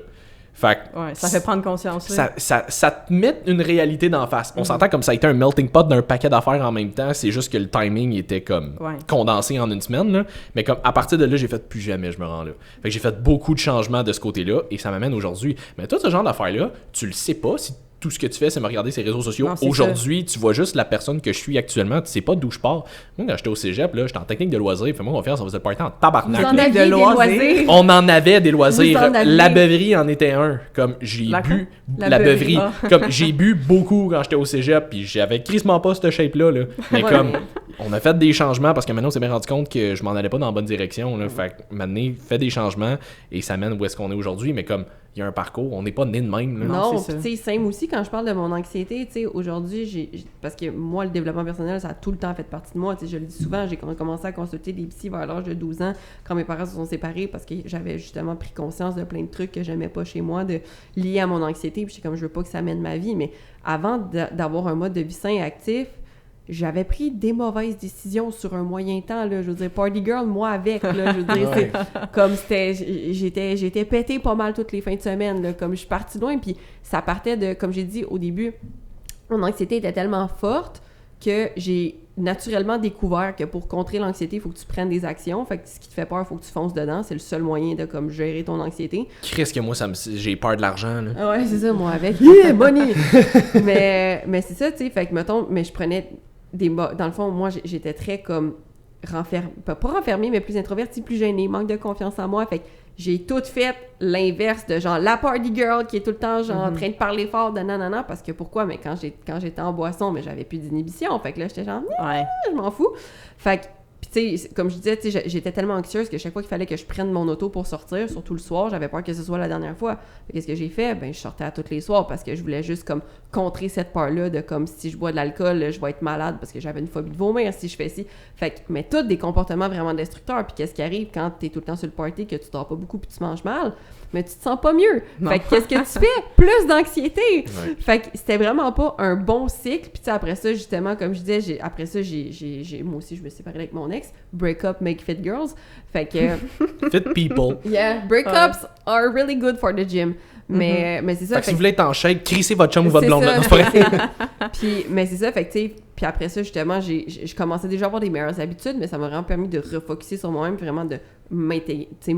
Fait que ça fait prendre conscience. Ça te met une réalité d'en face. On s'entend comme ça a été un melting pot d'un paquet d'affaires en même temps. C'est juste que le timing était comme condensé en une semaine. Là. Mais comme à partir de là, j'ai fait plus jamais je me rends là. Fait que j'ai fait beaucoup de changements de ce côté-là et ça m'amène aujourd'hui. Mais toi, ce genre d'affaires-là, tu le sais pas si tout ce que tu fais, c'est me regarder ces réseaux sociaux. Non, aujourd'hui, tu vois juste la personne que je suis actuellement. Tu sais pas d'où je pars. Moi, quand j'étais au cégep, là, j'étais en technique de loisirs. Fais-moi confiance, on faisait le party en tabarnak. Vous en aviez des loisirs? On en avait des loisirs. La beuverie en était un. Comme j'ai bu... La beuverie. Comme j'ai bu beaucoup quand j'étais au cégep. Puis j'avais crissement pas cette shape-là. Là. Mais comme... On a fait des changements parce que maintenant on s'est bien rendu compte que je m'en allais pas dans la bonne direction. Là. Fait que maintenant, fait des changements et ça mène où est-ce qu'on est aujourd'hui. Mais comme il y a un parcours, on n'est pas né de même. Là. Non, puis tu sais, Sam aussi, quand je parle de mon anxiété, tu sais, aujourd'hui, parce que moi, le développement personnel, ça a tout le temps fait partie de moi. Tu sais, je le dis souvent, j'ai commencé à consulter des psys vers l'âge de 12 ans quand mes parents se sont séparés parce que j'avais justement pris conscience de plein de trucs que j'aimais pas chez moi, liés à mon anxiété. Puis j'étais comme, je veux pas que ça mène ma vie. Mais avant d'avoir un mode de vie sain et actif, j'avais pris des mauvaises décisions sur un moyen temps, là, je veux dire, party girl, moi avec, là, je veux dire, c'est comme j'étais pétée pas mal toutes les fins de semaine, là, comme je suis partie loin, puis ça partait de, comme j'ai dit au début, mon anxiété était tellement forte que j'ai naturellement découvert que pour contrer l'anxiété, il faut que tu prennes des actions, fait que ce qui te fait peur, il faut que tu fonces dedans, c'est le seul moyen de, comme, gérer ton anxiété. Qu'est-ce que moi, j'ai peur de l'argent, là. Ouais, c'est ça, moi avec, yeah, money! mais c'est ça, tu sais, fait que, mettons, mais je prenais dans le fond, moi, j'étais très comme pas renfermée, mais plus introvertie, plus gênée, manque de confiance en moi. Fait que j'ai tout fait l'inverse de genre la party girl qui est tout le temps genre en train de parler fort de nanana. Parce que pourquoi? Mais quand j'étais en boisson, mais j'avais plus d'inhibition. Fait que là, j'étais genre, je m'en fous. Fait que, tu sais, comme je disais, j'étais tellement anxieuse que chaque fois qu'il fallait que je prenne mon auto pour sortir, surtout le soir, j'avais peur que ce soit la dernière fois. Qu'est-ce que j'ai fait? Ben, je sortais à tous les soirs parce que je voulais juste comme contrer cette peur-là de comme si je bois de l'alcool, je vais être malade parce que j'avais une phobie de vomir si je fais ci. Fait que, mais tous des comportements vraiment destructeurs. Puis qu'est-ce qui arrive quand t'es tout le temps sur le party, que tu dors pas beaucoup puis tu manges mal? Mais tu te sens pas mieux. Non. Fait que qu'est-ce que tu fais? Plus d'anxiété! Ouais. Fait que c'était vraiment pas un bon cycle. Puis tu sais, après ça, justement, comme je disais, moi aussi, je me suis séparée avec mon ex. Break up, make fit girls. Fait que... Fit people. Yeah, breakups are really good for the gym. Mais c'est ça. Fait que si vous voulez être en shape, crissez votre chum ou votre blonde. Non, c'est pas vrai. Puis, mais c'est ça, fait que tu sais... Puis après ça, justement, je commençais déjà à avoir des meilleures habitudes, mais ça m'a vraiment permis de refocuser sur moi-même, vraiment de m'intégrer, tu sais,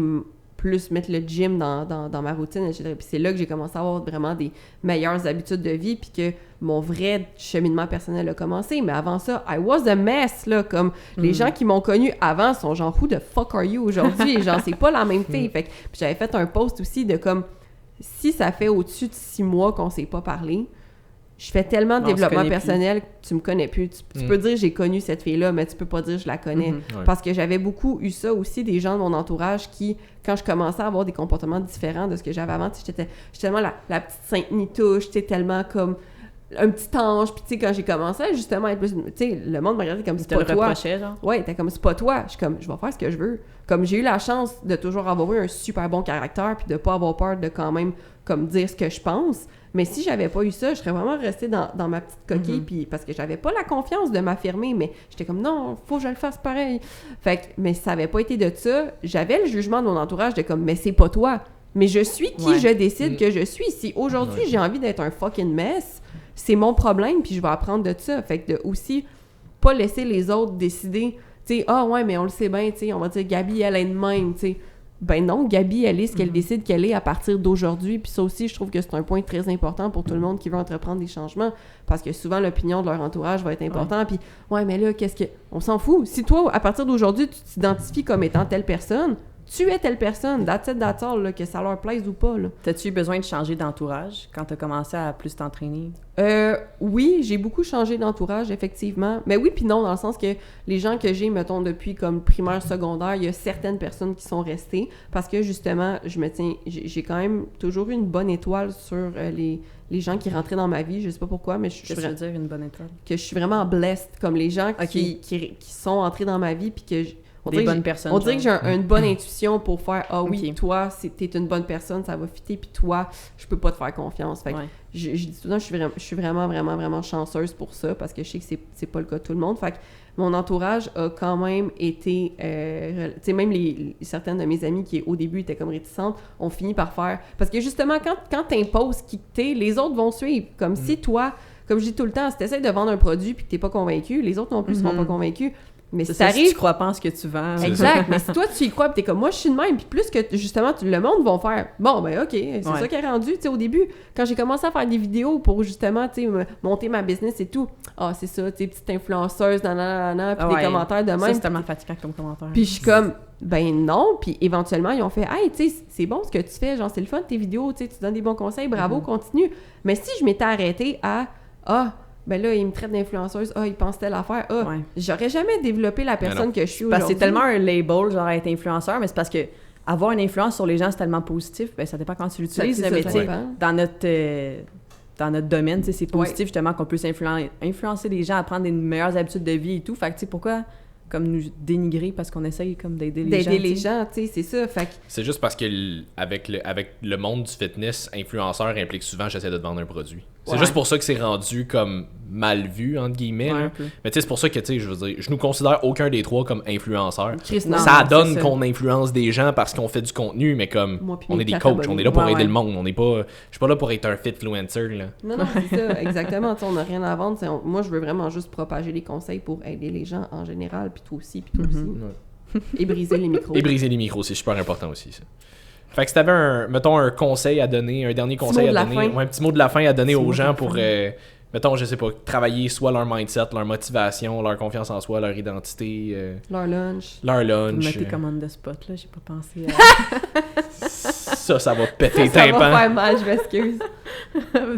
plus mettre le gym dans ma routine, etc. Puis c'est là que j'ai commencé à avoir vraiment des meilleures habitudes de vie, puis que mon vrai cheminement personnel a commencé. Mais avant ça, I was a mess, là, comme les gens qui m'ont connue avant sont genre « Who the fuck are you aujourd'hui? » Genre, c'est pas la même fille. Fait que puis j'avais fait un post aussi de comme, si ça fait au-dessus de 6 mois qu'on s'est pas parlé, je fais tellement de développement personnel que tu me connais plus. Tu peux dire j'ai connu cette fille-là, mais tu peux pas dire je la connais. Parce que j'avais beaucoup eu ça aussi, des gens de mon entourage qui, quand je commençais à avoir des comportements différents de ce que j'avais avant, j'étais tellement la petite sainte nitouche, tu sais, tellement comme un petit ange. Puis tu sais, quand j'ai commencé justement à être plus... Tu sais, le monde m'a regardé comme c'est pas toi. Genre. Ouais, t'es comme c'est pas toi. Je suis comme, je vais faire ce que je veux. Comme j'ai eu la chance de toujours avoir eu un super bon caractère puis de pas avoir peur de quand même comme dire ce que je pense. Mais si j'avais pas eu ça, je serais vraiment restée dans ma petite coquille, puis parce que j'avais pas la confiance de m'affirmer, mais j'étais comme non, faut que je le fasse pareil. Fait que, mais si ça avait pas été de ça, j'avais le jugement de mon entourage de comme, mais c'est pas toi. Mais je suis qui je décide que je suis. Si aujourd'hui j'ai envie d'être un fucking mess, c'est mon problème, puis je vais apprendre de ça. Fait que de aussi pas laisser les autres décider, tu sais, ah ouais, mais on le sait bien, tu sais, on va dire Gabi, elle est de même, tu sais. Ben non, Gabi, elle est ce qu'elle décide qu'elle est à partir d'aujourd'hui. Puis ça aussi, je trouve que c'est un point très important pour tout le monde qui veut entreprendre des changements. Parce que souvent, l'opinion de leur entourage va être importante. Puis, ouais, mais là, qu'est-ce que... On s'en fout. Si toi, à partir d'aujourd'hui, tu t'identifies comme étant telle personne, tu es telle personne, that's it, that's all, là, que ça leur plaise ou pas. Là. T'as-tu eu besoin de changer d'entourage quand t'as commencé à plus t'entraîner? Oui, j'ai beaucoup changé d'entourage, effectivement. Mais oui, puis non, dans le sens que les gens que j'ai, mettons, depuis comme primaire, secondaire, il y a certaines personnes qui sont restées parce que, justement, j'ai quand même toujours eu une bonne étoile sur les gens qui rentraient dans ma vie. Je sais pas pourquoi, mais Qu'est-ce que ça veut dire, une bonne étoile? Que je suis vraiment blessed, comme les gens qui sont entrés dans ma vie, puis que... On dirait que j'ai une bonne intuition pour faire « Ah oui, toi, t'es une bonne personne, ça va fitter, puis toi, je peux pas te faire confiance. » Fait que je dis tout le temps, je suis vraiment, vraiment, vraiment chanceuse pour ça, parce que je sais que c'est pas le cas de tout le monde. Fait que mon entourage a quand même été... tu sais, même certaines de mes amies qui, au début, étaient comme réticentes, ont fini par faire... Parce que justement, quand t'imposes qui t'es, les autres vont suivre. Comme si toi, comme je dis tout le temps, si t'essaies de vendre un produit puis que t'es pas convaincu, les autres non plus seront pas convaincus. Mais si t'arrives... Si tu crois pas en ce que tu vends. Exact. Mais si toi, tu y crois, pis t'es comme, moi, je suis de même, puis plus que, justement, le monde vont faire, bon, ben, OK, c'est ça qui est rendu. Tu sais, au début, quand j'ai commencé à faire des vidéos pour, justement, tu sais, monter ma business et tout, c'est ça, tu sais, petite influenceuse, puis des commentaires de même. Ça, c'est tellement fatigant comme commentaire. Puis je suis comme, ben non, puis éventuellement, ils ont fait, hey, tu sais, c'est bon ce que tu fais, genre, c'est le fun, tes vidéos, tu sais, tu donnes des bons conseils, bravo, continue. Mais si je m'étais arrêtée à, ben là, il me traite d'influenceuse, il pense telle affaire, j'aurais jamais développé la personne que je suis aujourd'hui. Parce que c'est tellement un label, genre, être influenceur, mais c'est parce que avoir une influence sur les gens, c'est tellement positif, ben ça dépend quand tu l'utilises, mais tu sais, dans notre domaine, c'est positif, justement, qu'on puisse influencer les gens à prendre des meilleures habitudes de vie et tout, fait que, tu sais, pourquoi... comme nous dénigrer parce qu'on essaye comme d'aider les gens. D'aider les gens, tu sais, c'est ça. Fait que... C'est juste parce que avec le monde du fitness, influenceur implique souvent j'essaie de te vendre un produit. C'est juste pour ça que c'est rendu comme mal vu, entre guillemets. Mais tu sais, c'est pour ça que, tu sais, je veux dire, je nous considère aucun des trois comme influenceurs. Ça donne qu'on influence des gens parce qu'on fait du contenu, mais comme on est des coachs, on est là pour aider le monde. On n'est pas... Je suis pas là pour être un fitfluencer, là. Non, c'est ça, exactement. Tu sais, on n'a rien à vendre. Moi, je veux vraiment juste propager les conseils pour aider les gens en général, puis toi aussi, puis toi aussi. Et briser les micros. Et briser les micros, c'est super important aussi, ça. Fait que si t'avais un conseil à donner, un dernier conseil à donner, un petit mot de la fin à donner aux gens pour, mettons, je sais pas, travailler soit leur mindset, leur motivation, leur confiance en soi, leur identité. Leur lunch. Vous me mettez comme on the spot, là, j'ai pas pensé à... ça va péter ça tympan. Ça va faire mal, je m'excuse.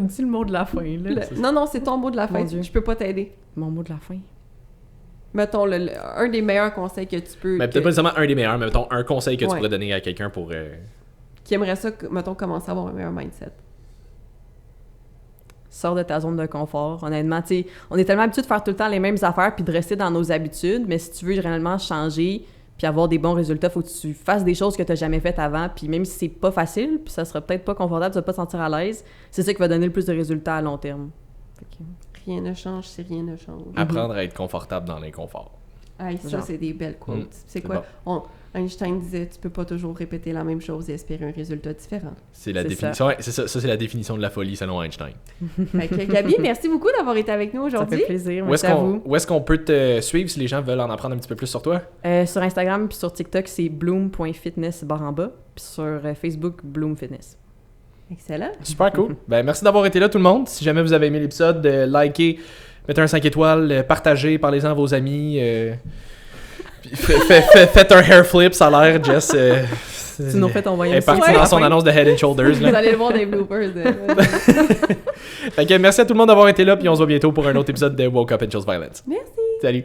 Dis le mot de la fin, là. Non, c'est ton mot de la fin, je peux pas t'aider. Mon mot de la fin? Mettons, un des meilleurs conseils que tu peux... Mais peut-être pas nécessairement un des meilleurs, mais mettons un conseil que tu pourrais donner à quelqu'un pour... Qui aimerait ça, mettons, commencer à avoir un meilleur mindset. Sors de ta zone de confort. Honnêtement, tu sais, on est tellement habitué de faire tout le temps les mêmes affaires puis de rester dans nos habitudes, mais si tu veux réellement changer puis avoir des bons résultats, faut que tu fasses des choses que tu n'as jamais faites avant, puis même si c'est pas facile, puis ça sera peut-être pas confortable, tu vas pas te sentir à l'aise, c'est ça qui va donner le plus de résultats à long terme. Rien ne change si rien ne change. Apprendre à être confortable dans l'inconfort. Ça, c'est des belles quotes. C'est quoi? Bon. Einstein disait, tu peux pas toujours répéter la même chose et espérer un résultat différent. C'est la définition. Ouais, c'est ça, c'est la définition de la folie selon Einstein. Fait que, Gabi, merci beaucoup d'avoir été avec nous aujourd'hui. Ça fait plaisir. Merci à vous. Où est-ce qu'on peut te suivre si les gens veulent en apprendre un petit peu plus sur toi? Sur Instagram puis sur TikTok, c'est bloom.fitness /, puis sur Facebook, bloomfitness. Excellent. Super cool. Merci d'avoir été là tout le monde. Si jamais vous avez aimé l'épisode, likez, mettez un 5 étoiles, partagez, parlez-en à vos amis. Faites un hair flip, ça a l'air, Jess. Tu nous fais ton voyage. Elle est partie dans son annonce de Head & Shoulders. Là. Vous allez le voir des bloopers. Fait que merci à tout le monde d'avoir été là, puis on se voit bientôt pour un autre épisode de Woke Up and Chose Violence. Merci. Salut.